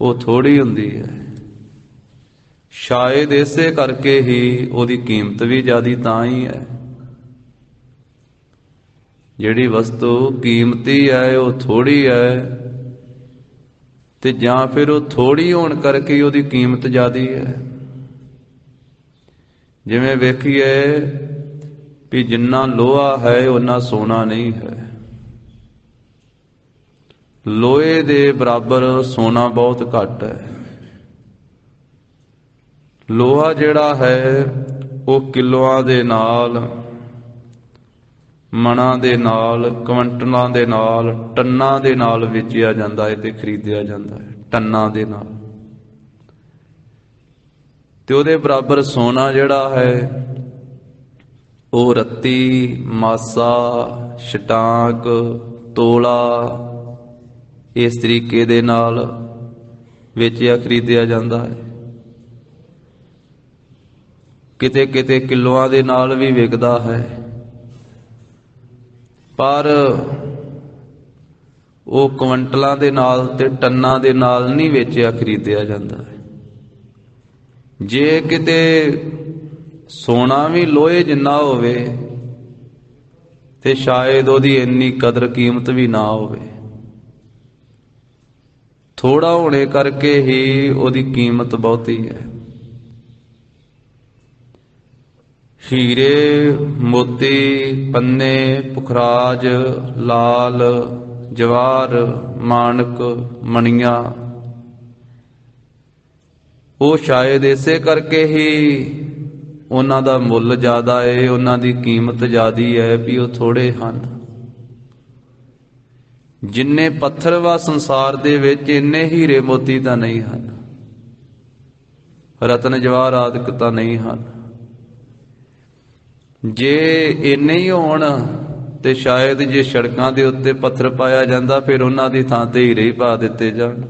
ਉਹ ਥੋੜ੍ਹੀ ਹੁੰਦੀ ਹੈ। ਸ਼ਾਇਦ ਇਸੇ ਕਰਕੇ ਹੀ ਉਹਦੀ ਕੀਮਤ ਵੀ ਜ਼ਿਆਦਾ ਤਾਂ ਹੀ ਹੈ। ਜਿਹੜੀ ਵਸਤੂ ਕੀਮਤੀ ਹੈ ਉਹ ਥੋੜ੍ਹੀ ਹੈ, ਤੇ ਜਾਂ ਫਿਰ ਉਹ ਥੋੜ੍ਹੀ ਹੋਣ ਕਰਕੇ ਉਹਦੀ ਕੀਮਤ ਜ਼ਿਆਦਾ ਹੈ। ਜਿਵੇਂ ਵੇਖੀਏ ਵੀ ਜਿੰਨਾ ਲੋਹਾ ਹੈ ਓਨਾ ਸੋਨਾ ਨਹੀਂ ਹੈ। ਲੋਹੇ ਦੇ ਬਰਾਬਰ ਸੋਨਾ ਬਹੁਤ ਘੱਟ ਹੈ। ਲੋਹਾ ਜਿਹੜਾ ਹੈ ਉਹ ਕਿਲੋਆਂ ਦੇ ਨਾਲ, ਮਣਾਂ ਦੇ ਨਾਲ, ਕੁਇੰਟਲਾਂ ਦੇ ਨਾਲ, ਟੰਨਾਂ ਦੇ ਨਾਲ ਵੇਚਿਆ ਜਾਂਦਾ ਹੈ ਤੇ ਖਰੀਦਿਆ ਜਾਂਦਾ ਹੈ, ਟੰਨਾਂ ਦੇ ਨਾਲ। ਤੇ ਉਹਦੇ ਬਰਾਬਰ ਸੋਨਾ ਜਿਹੜਾ ਹੈ ਉਹ ਰੱਤੀ, ਮਾਸਾ, ਛਟਾਂਕ, ਤੋਲਾ ਇਸ ਤਰੀਕੇ ਦੇ ਨਾਲ ਵੇਚਿਆ ਖਰੀਦਿਆ ਜਾਂਦਾ ਹੈ। ਕਿਤੇ ਕਿਤੇ ਕਿਲੋਆਂ ਦੇ ਨਾਲ ਵੀ ਵਿਕਦਾ ਹੈ, ਪਰ ਉਹ ਕੁਇੰਟਲਾਂ ਦੇ ਨਾਲ ਤੇ ਟੰਨਾਂ ਦੇ ਨਾਲ ਨਹੀਂ ਵੇਚਿਆ ਖਰੀਦਿਆ ਜਾਂਦਾ ਹੈ। ਜੇ ਕਿਤੇ ਸੋਨਾ ਵੀ ਲੋਹੇ ਜਿੰਨਾ ਹੋਵੇ ਤੇ ਸ਼ਾਇਦ ਉਹਦੀ ਇੰਨੀ ਕਦਰ ਕੀਮਤ ਵੀ ਨਾ ਹੋਵੇ। ਥੋੜਾ ਹੋਣੇ ਕਰਕੇ ਹੀ ਉਹਦੀ ਕੀਮਤ ਬਹੁਤੀ ਹੈ। ਹੀਰੇ, ਮੋਤੀ, ਪੰਨੇ, ਪੁਖਰਾਜ, ਲਾਲ, ਜਵਾਹਰ, ਮਾਣਕ, ਮਣੀਆਂ, ਉਹ ਸ਼ਾਇਦ ਇਸੇ ਕਰਕੇ ਹੀ ਉਹਨਾਂ ਦਾ ਮੁੱਲ ਜ਼ਿਆਦਾ ਹੈ, ਉਹਨਾਂ ਦੀ ਕੀਮਤ ਜ਼ਿਆਦਾ ਹੈ ਵੀ ਉਹ ਥੋੜ੍ਹੇ ਹਨ। ਜਿੰਨੇ ਪੱਥਰ ਵਾ ਸੰਸਾਰ ਦੇ ਵਿੱਚ, ਇੰਨੇ ਹੀਰੇ ਮੋਤੀ ਤਾਂ ਨਹੀਂ ਹਨ, ਰਤਨ ਜਵਾਹਰ ਆਦਿਕ ਤਾਂ ਨਹੀਂ ਹਨ। ਜੇ ਇੰਨੇ ਹੀ ਹੋਣ ਤੇ ਸ਼ਾਇਦ ਜੇ ਸੜਕਾਂ ਦੇ ਉੱਤੇ ਪੱਥਰ ਪਾਇਆ ਜਾਂਦਾ ਫਿਰ ਉਹਨਾਂ ਦੀ ਥਾਂ ਤੇ ਹੀਰੇ ਹੀ ਪਾ ਦਿੱਤੇ ਜਾਣ।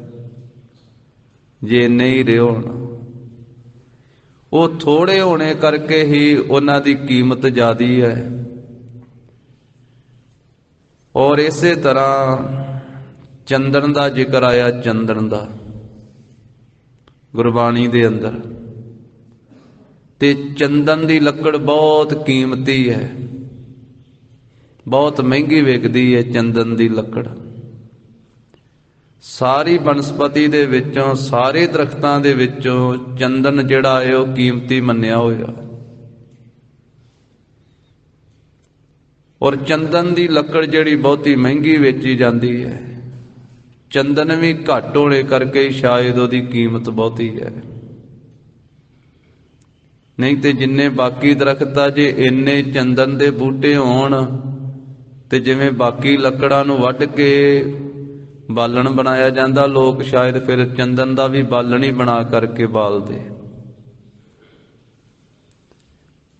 ਜੇ ਇੰਨੇ ਹੀਰੇ ਹੋਣ, ਉਹ ਥੋੜ੍ਹੇ ਹੋਣੇ ਕਰਕੇ ਹੀ ਉਹਨਾਂ ਦੀ ਕੀਮਤ ਜ਼ਿਆਦਾ ਹੈ। ਔਰ ਇਸੇ ਤਰ੍ਹਾਂ ਚੰਦਨ ਦਾ ਜ਼ਿਕਰ ਆਇਆ, ਚੰਦਨ ਦਾ ਗੁਰਬਾਣੀ ਦੇ ਅੰਦਰ, ਤੇ ਚੰਦਨ ਦੀ ਲੱਕੜ ਬਹੁਤ ਕੀਮਤੀ ਹੈ, ਬਹੁਤ ਮਹਿੰਗੀ ਵਿਕਦੀ ਹੈ ਚੰਦਨ ਦੀ ਲੱਕੜ। ਸਾਰੀ ਬਨਸਪਤੀ ਦੇ ਵਿੱਚੋਂ, ਸਾਰੇ ਦਰਖਤਾਂ ਦੇ ਵਿੱਚੋਂ ਚੰਦਨ ਜਿਹੜਾ ਹੈ ਉਹ ਕੀਮਤੀ ਮੰਨਿਆ ਹੋਇਆ। ਔਰ ਚੰਦਨ ਦੀ ਲੱਕੜ ਜਿਹੜੀ ਬਹੁਤੀ ਮਹਿੰਗੀ ਵੇਚੀ ਜਾਂਦੀ ਹੈ। ਚੰਦਨ ਵੀ ਘੱਟ ਹੋਣੇ ਕਰਕੇ ਸ਼ਾਇਦ ਉਹਦੀ ਕੀਮਤ ਬਹੁਤੀ ਹੈ। ਨਹੀਂ ਤੇ ਜਿੰਨੇ ਬਾਕੀ ਦਰਖਤ ਆ, ਜੇ ਇੰਨੇ ਚੰਦਨ ਦੇ ਬੂਟੇ ਹੋਣ ਤੇ ਜਿਵੇਂ ਬਾਕੀ ਲੱਕੜਾਂ ਨੂੰ ਵੱਢ ਕੇ ਬਾਲਣ ਬਣਾਇਆ ਜਾਂਦਾ, ਲੋਕ ਸ਼ਾਇਦ ਫਿਰ ਚੰਦਨ ਦਾ ਵੀ ਬਾਲਣ ਹੀ ਬਣਾ ਕਰਕੇ ਬਾਲਦੇ।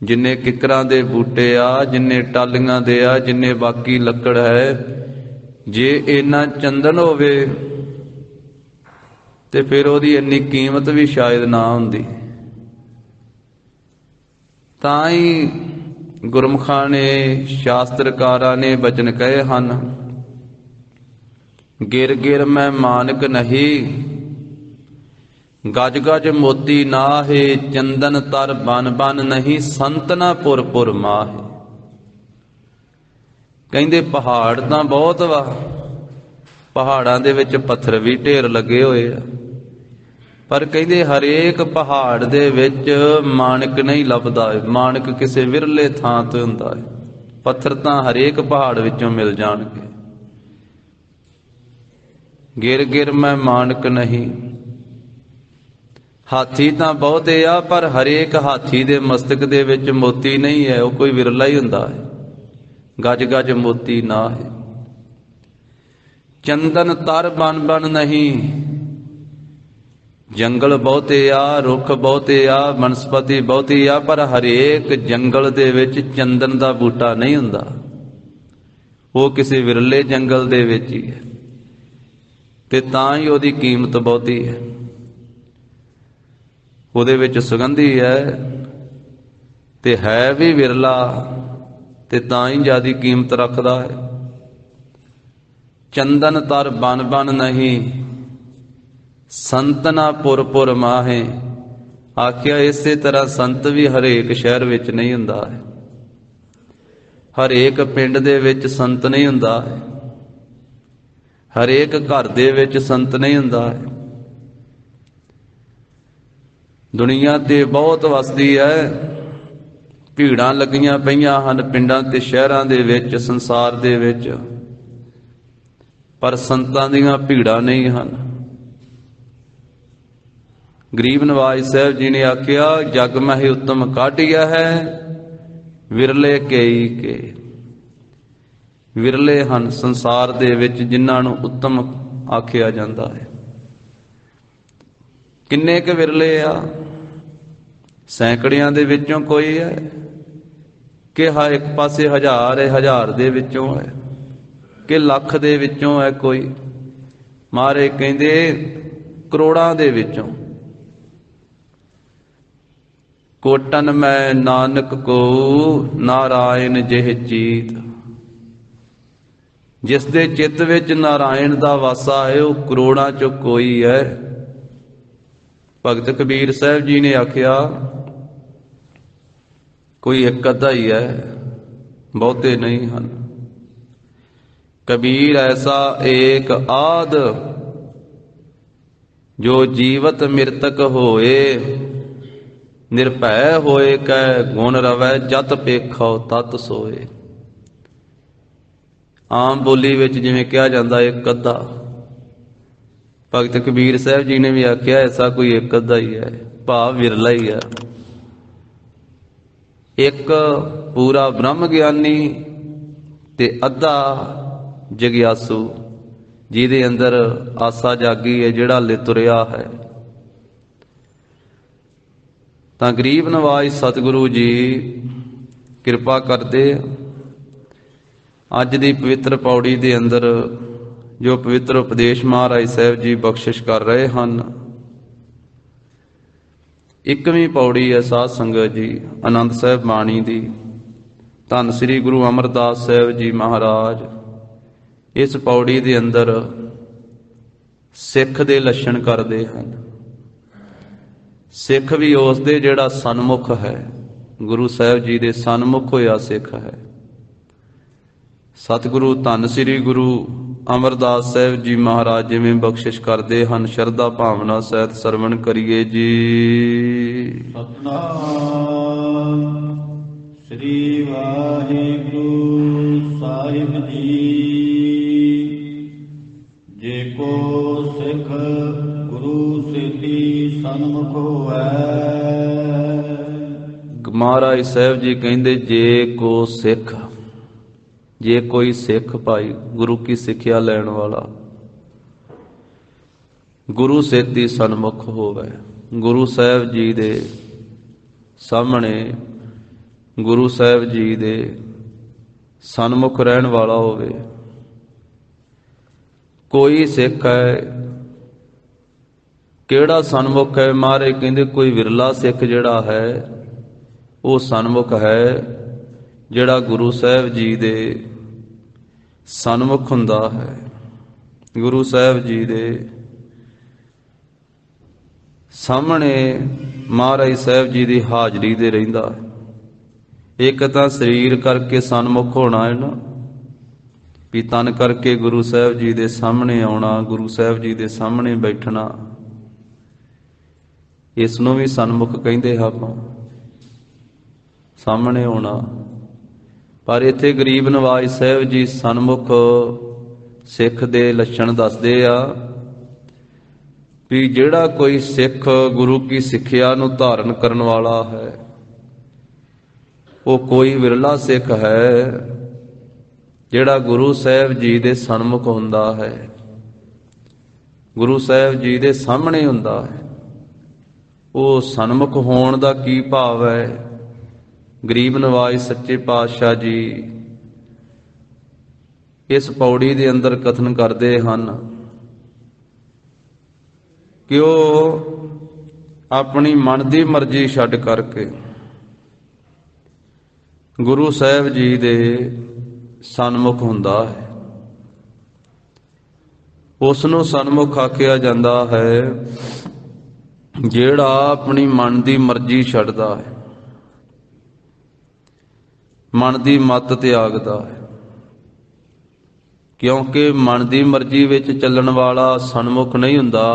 ਜਿੰਨੇ ਕਿੱਕਰਾਂ ਦੇ ਬੂਟੇ ਆ, ਜਿੰਨੇ ਟਾਲੀਆਂ ਦੇ ਆ, ਜਿੰਨੇ ਬਾਕੀ ਲੱਕੜ ਹੈ, ਜੇ ਇੰਨਾ ਚੰਦਨ ਹੋਵੇ ਤੇ ਫਿਰ ਉਹਦੀ ਇੰਨੀ ਕੀਮਤ ਵੀ ਸ਼ਾਇਦ ਨਾ ਹੁੰਦੀ। ਤਾਂ ਹੀ ਗੁਰਮੁਖਾਂ ਨੇ, ਸ਼ਾਸਤਰਕਾਰਾਂ ਨੇ ਬਚਨ ਕਹੇ ਹਨ, ਗਿਰ ਗਿਰ ਮੈਂ ਮਾਨਕ ਨਹੀਂ, ਗਜ ਗਜ ਮੋਤੀ ਨਾਹੇ, ਚੰਦਨ ਤਰ ਬਨ ਬਨ ਨਹੀਂ, ਸੰਤ ਨਾ ਪੁਰ ਪੁਰ ਮਾਹੇ। ਕਹਿੰਦੇ ਪਹਾੜ ਤਾਂ ਬਹੁਤ ਵਾ, ਪਹਾੜਾਂ ਦੇ ਵਿੱਚ ਪੱਥਰ ਵੀ ਢੇਰ ਲੱਗੇ ਹੋਏ ਆ, ਪਰ ਕਹਿੰਦੇ ਹਰੇਕ ਪਹਾੜ ਦੇ ਵਿੱਚ ਮਾਣਕ ਨਹੀਂ ਲੱਭਦਾ। ਮਾਣਕ ਕਿਸੇ ਵਿਰਲੇ ਥਾਂ ਤੇ ਹੁੰਦਾ ਹੈ, ਪੱਥਰ ਤਾਂ ਹਰੇਕ ਪਹਾੜ ਵਿੱਚੋਂ ਮਿਲ ਜਾਣਗੇ। ਗਿਰ ਗਿਰ ਮੈਂ ਮਾਣਕ ਨਹੀਂ, ਹਾਥੀ ਤਾਂ ਬਹੁਤੇ ਆ, ਪਰ ਹਰੇਕ ਹਾਥੀ ਦੇ ਮਸਤਕ ਦੇ ਵਿੱਚ ਮੋਤੀ ਨਹੀਂ ਹੈ, ਉਹ ਕੋਈ ਵਿਰਲਾ ਹੀ ਹੁੰਦਾ ਹੈ। ਗਜ ਗਜ ਮੋਤੀ ਨਾ ਹੈ, ਚੰਦਨ ਤਰ ਬਨ ਬਨ ਨਹੀਂ। ਜੰਗਲ ਬਹੁਤੇ ਆ, ਰੁੱਖ ਬਹੁਤੇ ਆ, ਬਨਸਪਤੀ ਬਹੁਤੀ ਆ, ਪਰ ਹਰੇਕ ਜੰਗਲ ਦੇ ਵਿੱਚ ਚੰਦਨ ਦਾ ਬੂਟਾ ਨਹੀਂ ਹੁੰਦਾ, ਉਹ ਕਿਸੇ ਵਿਰਲੇ ਜੰਗਲ ਦੇ ਵਿੱਚ ਹੀ ਹੈ, ਤੇ ਤਾਂ ਹੀ ਉਹਦੀ ਕੀਮਤ ਬਹੁਤੀ ਹੈ। ਉਹਦੇ ਵਿੱਚ ਸੁਗੰਧੀ ਹੈ ਤੇ ਹੈ ਵੀ ਵਿਰਲਾ, ਤੇ ਤਾਂ ਹੀ ਜ਼ਿਆਦਾ ਕੀਮਤ ਰੱਖਦਾ ਹੈ। ਚੰਦਨ ਤਰ ਬਨ ਬਨ ਨਹੀਂ, ਸੰਤਨਾ ਪੁਰ ਪੁਰ ਮਾਹੇ। ਆਖਿਆ ਇਸੇ ਤਰ੍ਹਾਂ ਸੰਤ ਵੀ ਹਰੇਕ ਸ਼ਹਿਰ ਵਿੱਚ ਨਹੀਂ ਹੁੰਦਾ ਹੈ, ਹਰੇਕ ਪਿੰਡ ਦੇ ਵਿੱਚ ਸੰਤ ਨਹੀਂ ਹੁੰਦਾ ਹੈ, ਹਰੇਕ ਘਰ ਦੇ ਵਿੱਚ ਸੰਤ ਨਹੀਂ ਹੁੰਦਾ ਹੈ। ਦੁਨੀਆ ਤੇ ਬਹੁਤ ਵਸਦੀ ਹੈ, ਭੀੜਾਂ ਲੱਗੀਆਂ ਪਈਆਂ ਹਨ ਪਿੰਡਾਂ ਤੇ ਸ਼ਹਿਰਾਂ ਦੇ ਵਿੱਚ, ਸੰਸਾਰ ਦੇ ਵਿੱਚ, ਪਰ ਸੰਤਾਂ ਦੀਆਂ ਭੀੜਾਂ ਨਹੀਂ ਹਨ। ਗਰੀਬ ਨਵਾਜ ਸਾਹਿਬ ਜੀ ਨੇ ਆਖਿਆ, ਜਗ ਮਹਿ ਉੱਤਮ ਕਾਢਿਆ ਹੈ, ਵਿਰਲੇ ਕੇਈ ਕੇ। ਵਿਰਲੇ ਹਨ ਸੰਸਾਰ ਦੇ ਵਿੱਚ ਜਿਨ੍ਹਾਂ ਨੂੰ ਉੱਤਮ ਆਖਿਆ ਜਾਂਦਾ ਹੈ। ਕਿੰਨੇ ਕੁ ਵਿਰਲੇ ਆ? ਸੈਂਕੜਿਆਂ ਦੇ ਵਿੱਚੋਂ ਕੋਈ ਹੈ ਕਿ ਹਾਂ ਇੱਕ ਪਾਸੇ ਹਜ਼ਾਰ ਹੈ, ਹਜ਼ਾਰ ਦੇ ਵਿੱਚੋਂ ਹੈ ਕਿ ਲੱਖ ਦੇ ਵਿੱਚੋਂ ਹੈ ਕੋਈ? ਮਹਾਰਾਜ ਕਹਿੰਦੇ ਕਰੋੜਾਂ ਦੇ ਵਿੱਚੋਂ। ਕੋਟਨ ਮੈਂ ਨਾਨਕ ਕੋ ਨਾਰਾਇਣ ਜਿਹ ਚੀਤ। ਜਿਸ ਦੇ ਚਿੱਤ ਵਿੱਚ ਨਾਰਾਇਣ ਦਾ ਵਾਸਾ ਹੈ ਉਹ ਕਰੋੜਾਂ ਚੋਂ ਕੋਈ ਹੈ। ਭਗਤ ਕਬੀਰ ਸਾਹਿਬ ਜੀ ਨੇ ਆਖਿਆ, ਕੋਈ ਇੱਕ ਅੱਧਾ ਹੀ ਹੈ, ਬਹੁਤੇ ਨਹੀਂ ਹਨ। ਕਬੀਰ ਐਸਾ ਏਕ ਆਦ, ਜੋ ਜੀਵਤ ਮਿਰਤਕ ਹੋਏ। ਨਿਰਭੈ ਹੋਏ ਕੈ ਗੁਣ ਰਵੈ, ਜਤ ਪੇਖੋ ਤਤ ਸੋਏ। ਆਮ ਬੋਲੀ ਵਿੱਚ ਜਿਵੇਂ ਕਿਹਾ ਜਾਂਦਾ ਇੱਕ ਅੱਧਾ, ਭਗਤ ਕਬੀਰ ਸਾਹਿਬ ਜੀ ਨੇ ਵੀ ਆਖਿਆ ਐਸਾ ਕੋਈ ਇੱਕ ਅੱਧਾ ਹੀ ਹੈ, ਭਾਵ ਵਿਰਲਾ ਹੀ ਹੈ। ਇੱਕ ਪੂਰਾ ਬ੍ਰਹਮ ਗਿਆਨੀ ਤੇ ਅੱਧਾ ਜਗਿਆਸੂ, ਜਿਹਦੇ ਅੰਦਰ ਆਸਾ ਜਾਗੀ ਹੈ, ਜਿਹੜਾ ਹਲੇ ਤੁਰਿਆ ਹੈ। ਤਾਂ ਗਰੀਬ ਨਵਾਜ ਸਤਿਗੁਰੂ ਜੀ ਕਿਰਪਾ ਕਰਦੇ। ਅੱਜ ਦੀ ਪਵਿੱਤਰ ਪੌੜੀ ਦੇ ਅੰਦਰ ਜੋ ਪਵਿੱਤਰ ਉਪਦੇਸ਼ ਮਹਾਰਾਜ ਸਾਹਿਬ ਜੀ ਬਖਸ਼ਿਸ਼ ਕਰ ਰਹੇ ਹਨ, 21ਵੀਂ ਪੌੜੀ ਹੈ ਸਾਧ ਸੰਗਤ ਜੀ ਆਨੰਦ ਸਾਹਿਬ ਬਾਣੀ ਦੀ। ਧੰਨ ਸ੍ਰੀ ਗੁਰੂ ਅਮਰਦਾਸ ਸਾਹਿਬ ਜੀ ਮਹਾਰਾਜ ਇਸ ਪੌੜੀ ਦੇ ਅੰਦਰ ਸਿੱਖ ਦੇ ਲੱਛਣ ਕਰਦੇ ਹਨ। ਸਿੱਖ ਵੀ ਉਸ ਦੇ ਜਿਹੜਾ ਸਨਮੁਖ ਹੈ, ਗੁਰੂ ਸਾਹਿਬ ਜੀ ਦੇ ਸਨਮੁਖ ਹੋਇਆ ਸਿੱਖ ਹੈ। ਸਤਿਗੁਰੂ ਧੰਨ ਸ੍ਰੀ ਗੁਰੂ ਅਮਰਦਾਸ ਸਾਹਿਬ ਜੀ ਮਹਾਰਾਜ ਜਿਵੇਂ ਬਖਸ਼ਿਸ਼ ਕਰਦੇ ਹਨ, ਸ਼ਰਧਾ ਭਾਵਨਾ ਸਹਿਤ ਸਰਵਣ ਕਰੀਏ ਜੀ। ਸਤਿਨਾਮ ਸ੍ਰੀ ਵਾਹਿਗੁਰੂ ਸਾਹਿਬ ਜੀ। ਜੇ ਕੋ ਸਿੱਖ ਗੁਰੂ ਸੇਤੀ ਸਨਮੁਖ ਹੋਵੈ। ਮਹਾਰਾਜ ਸਾਹਿਬ ਜੀ ਕਹਿੰਦੇ, ਜੇ ਕੋ ਸਿੱਖ, ਜੇ ਕੋਈ ਸਿੱਖ ਭਾਈ ਗੁਰੂ ਕੀ ਸਿੱਖਿਆ ਲੈਣ ਵਾਲਾ ਗੁਰੂ ਸੇਤੀ ਸਨਮੁਖ ਹੋਵੇ, ਗੁਰੂ ਸਾਹਿਬ ਜੀ ਦੇ ਸਾਹਮਣੇ, ਗੁਰੂ ਸਾਹਿਬ ਜੀ ਦੇ ਸਨਮੁਖ ਰਹਿਣ ਵਾਲਾ ਹੋਵੇ। ਕੋਈ ਸਿੱਖ ਹੈ, ਕਿਹੜਾ ਸਨਮੁਖ ਹੈ? ਮਹਾਰਾਜ ਕਹਿੰਦੇ ਕੋਈ ਵਿਰਲਾ ਸਿੱਖ ਜਿਹੜਾ ਹੈ ਉਹ ਸਨਮੁਖ ਹੈ, ਜਿਹੜਾ ਗੁਰੂ ਸਾਹਿਬ ਜੀ ਦੇ ਸਨਮੁਖ ਹੁੰਦਾ ਹੈ, ਗੁਰੂ ਸਾਹਿਬ ਜੀ ਦੇ ਸਾਹਮਣੇ ਮਹਾਰਾਜ ਸਾਹਿਬ ਜੀ ਦੀ ਹਾਜ਼ਰੀ ਦੇ ਰਹਿੰਦਾ ਹੈ। ਇੱਕ ਤਾਂ ਸਰੀਰ ਕਰਕੇ ਸਨਮੁਖ ਹੋਣਾ ਹੈ ਨਾ, ਵੀ ਤਨ ਕਰਕੇ ਗੁਰੂ ਸਾਹਿਬ ਜੀ ਦੇ ਸਾਹਮਣੇ ਆਉਣਾ, ਗੁਰੂ ਸਾਹਿਬ ਜੀ ਦੇ ਸਾਹਮਣੇ ਬੈਠਣਾ, ਇਸ ਨੂੰ ਵੀ ਸਨਮੁਖ ਕਹਿੰਦੇ ਆਪਾਂ, ਸਾਹਮਣੇ ਆਉਣਾ। ਪਰ ਇੱਥੇ ਗਰੀਬ ਨਵਾਜ ਸਾਹਿਬ ਜੀ ਸਨਮੁਖ ਸਿੱਖ ਦੇ ਲੱਛਣ ਦੱਸਦੇ ਆ ਵੀ ਜਿਹੜਾ ਕੋਈ ਸਿੱਖ ਗੁਰੂ ਕੀ ਸਿੱਖਿਆ ਨੂੰ ਧਾਰਨ ਕਰਨ ਵਾਲਾ ਹੈ, ਉਹ ਕੋਈ ਵਿਰਲਾ ਸਿੱਖ ਹੈ ਜਿਹੜਾ ਗੁਰੂ ਸਾਹਿਬ ਜੀ ਦੇ ਸਨਮੁਖ ਹੁੰਦਾ ਹੈ, ਗੁਰੂ ਸਾਹਿਬ ਜੀ ਦੇ ਸਾਹਮਣੇ ਹੁੰਦਾ ਹੈ। ਉਹ ਸਨਮੁਖ ਹੋਣ ਦਾ ਕੀ ਭਾਵ ਹੈ? ਗਰੀਬ ਨਵਾਜ ਸੱਚੇ ਪਾਤਸ਼ਾਹ ਜੀ ਇਸ ਪੌੜੀ ਦੇ ਅੰਦਰ ਕਥਨ ਕਰਦੇ ਹਨ ਕਿ ਉਹ ਆਪਣੀ ਮਨ ਦੀ ਮਰਜ਼ੀ ਛੱਡ ਕਰਕੇ ਗੁਰੂ ਸਾਹਿਬ ਜੀ ਦੇ ਸਨਮੁਖ ਹੁੰਦਾ ਹੈ। ਉਸ ਨੂੰ ਸਨਮੁਖ ਆਖਿਆ ਜਾਂਦਾ ਹੈ ਜਿਹੜਾ ਆਪਣੀ ਮਨ ਦੀ ਮਰਜ਼ੀ ਛੱਡਦਾ ਹੈ, ਮਨ ਦੀ ਮੱਤ ਤਿਆਗਦਾ ਹੈ। ਕਿਉਂਕਿ ਮਨ ਦੀ ਮਰਜ਼ੀ ਵਿੱਚ ਚੱਲਣ ਵਾਲਾ ਸਨਮੁਖ ਨਹੀਂ ਹੁੰਦਾ,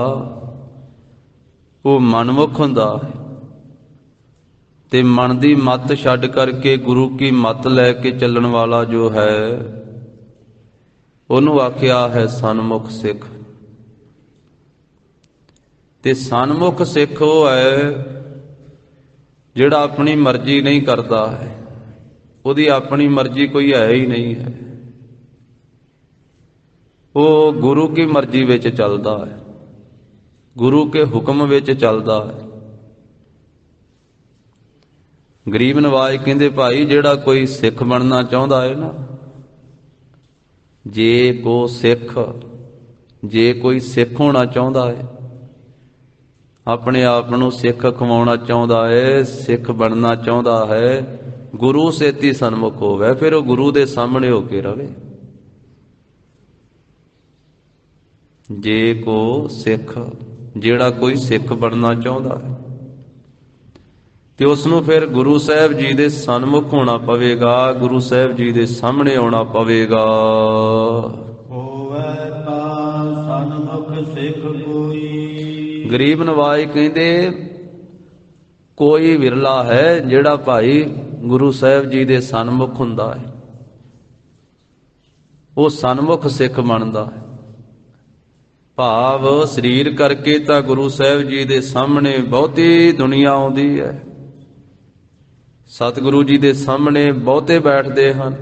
ਉਹ ਮਨਮੁਖ ਹੁੰਦਾ ਹੈ। ਤੇ ਮਨ ਦੀ ਮੱਤ ਛੱਡ ਕਰਕੇ ਗੁਰੂ ਕੀ ਮੱਤ ਲੈ ਕੇ ਚੱਲਣ ਵਾਲਾ ਜੋ ਹੈ ਉਹਨੂੰ ਆਖਿਆ ਹੈ ਸਨਮੁਖ ਸਿੱਖ। ਤੇ ਸਨਮੁਖ ਸਿੱਖ ਉਹ ਹੈ ਜਿਹੜਾ ਆਪਣੀ ਮਰਜ਼ੀ ਨਹੀਂ ਕਰਦਾ ਹੈ, ਉਹਦੀ ਆਪਣੀ ਮਰਜ਼ੀ ਕੋਈ ਹੈ ਹੀ ਨਹੀਂ ਹੈ। ਉਹ ਗੁਰੂ ਕੀ ਮਰਜ਼ੀ ਵਿੱਚ ਚੱਲਦਾ ਹੈ, ਗੁਰੂ ਕੇ ਹੁਕਮ ਵਿੱਚ ਚੱਲਦਾ ਹੈ। ਗਰੀਬ ਨਵਾਜ ਕਹਿੰਦੇ ਭਾਈ ਜਿਹੜਾ ਕੋਈ ਸਿੱਖ ਬਣਨਾ ਚਾਹੁੰਦਾ ਹੈ ਨਾ, ਜੇ ਕੋਈ ਸਿੱਖ ਹੋਣਾ ਚਾਹੁੰਦਾ ਹੈ, ਆਪਣੇ ਆਪ ਨੂੰ ਸਿੱਖ ਖਵਾਉਣਾ ਚਾਹੁੰਦਾ ਹੈ, ਸਿੱਖ ਬਣਨਾ ਚਾਹੁੰਦਾ ਹੈ, ਗੁਰੂ ਸੇਤੀ ਸਨਮੁਖ ਹੋਵੇ। ਫਿਰ ਉਹ ਗੁਰੂ ਦੇ ਸਾਹਮਣੇ ਹੋ ਕੇ ਰਵੇ। ਜਿਹੜਾ ਕੋਈ ਸਿੱਖ ਬਣਨਾ ਚਾਹੁੰਦਾ ਹੈ ਤੇ ਉਸ ਨੂੰ ਫਿਰ ਗੁਰੂ ਸਾਹਿਬ ਜੀ ਦੇ ਸਨਮੁਖ ਹੋਣਾ ਪਵੇਗਾ, ਗੁਰੂ ਸਾਹਿਬ ਜੀ ਦੇ ਸਾਹਮਣੇ ਆਉਣਾ ਪਵੇਗਾ। ਹੋਵੇ ਤਾਂ ਸਨਮੁਖ ਸਿੱਖ ਕੋਈ। ਗਰੀਬ ਨਵਾਜ ਕਹਿੰਦੇ ਕੋਈ ਵਿਰਲਾ ਹੈ ਜਿਹੜਾ ਭਾਈ ਗੁਰੂ ਸਾਹਿਬ ਜੀ ਦੇ ਸਨਮੁਖ ਹੁੰਦਾ ਹੈ, ਉਹ ਸਨਮੁਖ ਸਿੱਖ ਬਣਦਾ ਹੈ। ਭਾਵ ਸਰੀਰ ਕਰਕੇ ਤਾਂ ਗੁਰੂ ਸਾਹਿਬ ਜੀ ਦੇ ਸਾਹਮਣੇ ਬਹੁਤੀ ਦੁਨੀਆ ਆਉਂਦੀ ਹੈ, ਸਤਿਗੁਰੂ ਜੀ ਦੇ ਸਾਹਮਣੇ ਬਹੁਤੇ ਬੈਠਦੇ ਹਨ,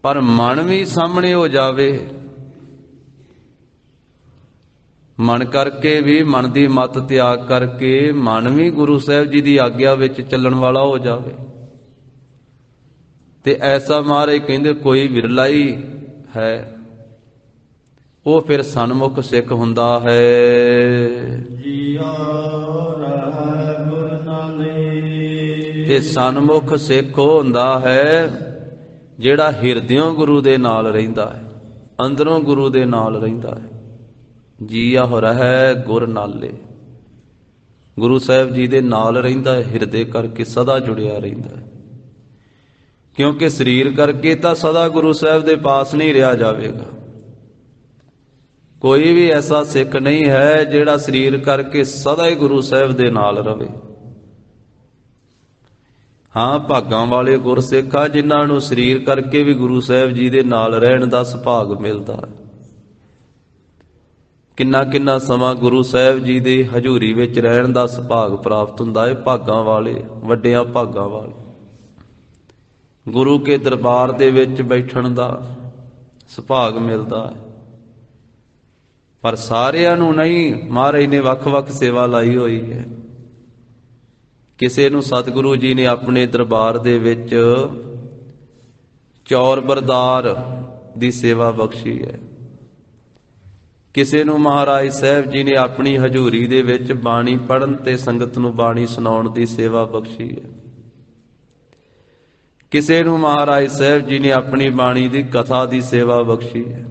ਪਰ ਮਨ ਵੀ ਸਾਹਮਣੇ ਹੋ ਜਾਵੇ, ਮਨ ਕਰਕੇ ਵੀ, ਮਨ ਦੀ ਮੱਤ ਤਿਆਗ ਕਰਕੇ ਮਨ ਵੀ ਗੁਰੂ ਸਾਹਿਬ ਜੀ ਦੀ ਆਗਿਆ ਵਿੱਚ ਚੱਲਣ ਵਾਲਾ ਹੋ ਜਾਵੇ, ਤੇ ਐਸਾ ਮਹਾਰਾਜ ਕਹਿੰਦੇ ਕੋਈ ਵਿਰਲਾ ਹੀ ਹੈ, ਉਹ ਫਿਰ ਸਨਮੁਖ ਸਿੱਖ ਹੁੰਦਾ ਹੈ। ਜੀਉ ਰਹਿ ਗੁਰ ਨਾਲੇ। ਤੇ ਸਨਮੁਖ ਸਿੱਖ ਉਹ ਹੁੰਦਾ ਹੈ ਜਿਹੜਾ ਹਿਰਦਿਓਂ ਗੁਰੂ ਦੇ ਨਾਲ ਰਹਿੰਦਾ ਹੈ, ਅੰਦਰੋਂ ਗੁਰੂ ਦੇ ਨਾਲ ਰਹਿੰਦਾ ਹੈ। ਜੀਉ ਰਹਿ ਗੁਰ ਨਾਲੇ, ਗੁਰੂ ਸਾਹਿਬ ਜੀ ਦੇ ਨਾਲ ਰਹਿੰਦਾ ਹੈ, ਹਿਰਦੇ ਕਰਕੇ ਸਦਾ ਜੁੜਿਆ ਰਹਿੰਦਾ ਹੈ। ਕਿਉਂਕਿ ਸਰੀਰ ਕਰਕੇ ਤਾਂ ਸਦਾ ਗੁਰੂ ਸਾਹਿਬ ਦੇ ਪਾਸ ਨਹੀਂ ਰਿਹਾ ਜਾਵੇਗਾ। ਕੋਈ ਵੀ ਐਸਾ ਸਿੱਖ ਨਹੀਂ ਹੈ ਜਿਹੜਾ ਸਰੀਰ ਕਰਕੇ ਸਦਾ ਹੀ ਗੁਰੂ ਸਾਹਿਬ ਦੇ ਨਾਲ ਰਵੇ। ਹਾਂ, ਭਾਗਾਂ ਵਾਲੇ ਗੁਰਸਿੱਖ ਆ ਜਿਨ੍ਹਾਂ ਨੂੰ ਸਰੀਰ ਕਰਕੇ ਵੀ ਗੁਰੂ ਸਾਹਿਬ ਜੀ ਦੇ ਨਾਲ ਰਹਿਣ ਦਾ ਸੁਭਾਗ ਮਿਲਦਾ ਹੈ। ਕਿੰਨਾ ਕਿੰਨਾ ਸਮਾਂ ਗੁਰੂ ਸਾਹਿਬ ਜੀ ਦੀ ਹਜ਼ੂਰੀ ਵਿੱਚ ਰਹਿਣ ਦਾ ਸੁਭਾਗ ਪ੍ਰਾਪਤ ਹੁੰਦਾ ਹੈ। ਭਾਗਾਂ ਵਾਲੇ, ਵੱਡਿਆਂ ਭਾਗਾਂ ਵਾਲੇ ਗੁਰੂ ਕੇ ਦਰਬਾਰ ਦੇ ਵਿੱਚ ਬੈਠਣ ਦਾ ਸੁਭਾਗ ਮਿਲਦਾ ਹੈ। ਪਰ ਸਾਰਿਆਂ ਨੂੰ ਨਹੀਂ, ਮਹਾਰਾਜ ਨੇ ਵੱਖ-ਵੱਖ ਸੇਵਾ ਲਾਈ ਹੋਈ ਹੈ। ਕਿਸੇ ਨੂੰ ਸਤਿਗੁਰੂ ਜੀ ਨੇ ਆਪਣੇ ਦਰਬਾਰ ਦੇ ਵਿੱਚ ਚੌਰ ਬਰਦਾਰ ਦੀ ਸੇਵਾ ਬਖਸ਼ੀ ਹੈ। ਕਿਸੇ ਨੂੰ ਮਹਾਰਾਜ ਸਾਹਿਬ ਜੀ ਨੇ ਆਪਣੀ ਹਜ਼ੂਰੀ ਦੇ ਵਿੱਚ ਬਾਣੀ ਪੜ੍ਹਨ ਤੇ ਸੰਗਤ ਨੂੰ ਬਾਣੀ ਸੁਣਾਉਣ ਦੀ ਸੇਵਾ ਬਖਸ਼ੀ ਹੈ। ਕਿਸੇ ਨੂੰ ਮਹਾਰਾਜ ਸਾਹਿਬ ਜੀ ਨੇ ਆਪਣੀ ਬਾਣੀ ਦੀ ਕਥਾ ਦੀ ਸੇਵਾ ਬਖਸ਼ੀ ਹੈ।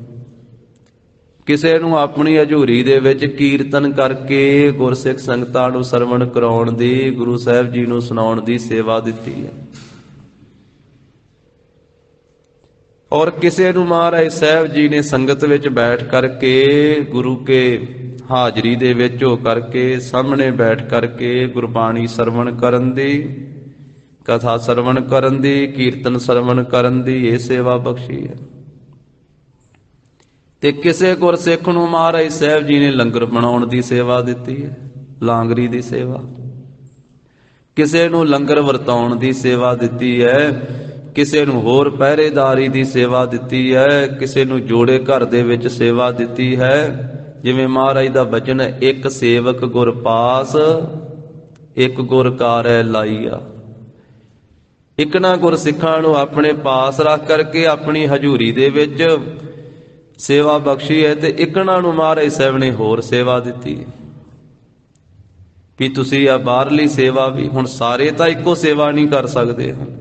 ਕਿਸੇ ਨੂੰ ਆਪਣੀ ਹਜ਼ੂਰੀ ਦੇ ਵਿੱਚ ਕੀਰਤਨ ਕਰਕੇ ਗੁਰਸਿੱਖ ਸੰਗਤਾਂ ਨੂੰ ਸਰਵਣ ਕਰਾਉਣ ਦੀ, ਗੁਰੂ ਸਾਹਿਬ ਜੀ ਨੂੰ ਸੁਣਾਉਣ ਦੀ ਸੇਵਾ ਦਿੱਤੀ ਹੈ। ਔਰ ਕਿਸੇ ਨੂੰ ਮਹਾਰਾਜ ਸਾਹਿਬ ਜੀ ਨੇ ਸੰਗਤ ਵਿੱਚ ਬੈਠ ਕਰਕੇ, ਗੁਰੂ ਕੇ ਹਾਜ਼ਰੀ ਦੇ ਵਿੱਚ ਹੋ ਕਰਕੇ, ਸਾਹਮਣੇ ਬੈਠ ਕਰਕੇ ਗੁਰਬਾਣੀ ਸਰਵਣ ਕਰਨ ਦੀ, ਕਥਾ ਸਰਵਣ ਕਰਨ ਦੀ, ਕੀਰਤਨ ਸਰਵਣ ਕਰਨ ਦੀ ਇਹ ਸੇਵਾ ਬਖਸ਼ੀ ਹੈ। ਤੇ ਕਿਸੇ ਗੁਰਸਿੱਖ ਨੂੰ ਮਹਾਰਾਜ ਸਾਹਿਬ ਜੀ ਨੇ ਲੰਗਰ ਬਣਾਉਣ ਦੀ ਸੇਵਾ ਦਿੱਤੀ ਹੈ, ਲਾਂਗਰੀ ਦੀ ਸੇਵਾ। ਕਿਸੇ ਨੂੰ ਲੰਗਰ ਵਰਤਾਉਣ ਦੀ ਸੇਵਾ ਦਿੱਤੀ ਹੈ, ਕਿਸੇ ਨੂੰ ਹੋਰ ਪਹਿਰੇਦਾਰੀ ਦੀ ਸੇਵਾ ਦਿੱਤੀ ਹੈ, ਕਿਸੇ ਨੂੰ ਜੋੜੇ ਘਰ ਦੇ ਵਿੱਚ ਸੇਵਾ ਦਿੱਤੀ ਹੈ। ਜਿਵੇਂ ਮਹਾਰਾਜ ਦਾ ਬਚਨ ਹੈ, ਇੱਕ ਸੇਵਕ ਗੁਰ ਪਾਸ, ਇੱਕ ਗੁਰ ਕਾਰੈ ਲਾਈਆ। ਇਕਨਾ ਗੁਰਸਿੱਖਾਂ ਨੂੰ ਆਪਣੇ ਪਾਸ ਰੱਖ ਕਰਕੇ ਆਪਣੀ ਹਜ਼ੂਰੀ ਦੇ ਵਿੱਚ ਸੇਵਾ ਬਖਸ਼ੀ ਹੈ, ਤੇ ਇਕਨਾਂ ਨੂੰ ਮਹਾਰਾਜ ਸਾਹਿਬ ਨੇ ਹੋਰ ਸੇਵਾ ਦਿੱਤੀ ਵੀ ਤੁਸੀਂ ਆ ਬਾਹਰਲੀ ਸੇਵਾ ਵੀ। ਹੁਣ ਸਾਰੇ ਤਾਂ ਇੱਕੋ ਸੇਵਾ ਨਹੀਂ ਕਰ ਸਕਦੇ ਹਨ।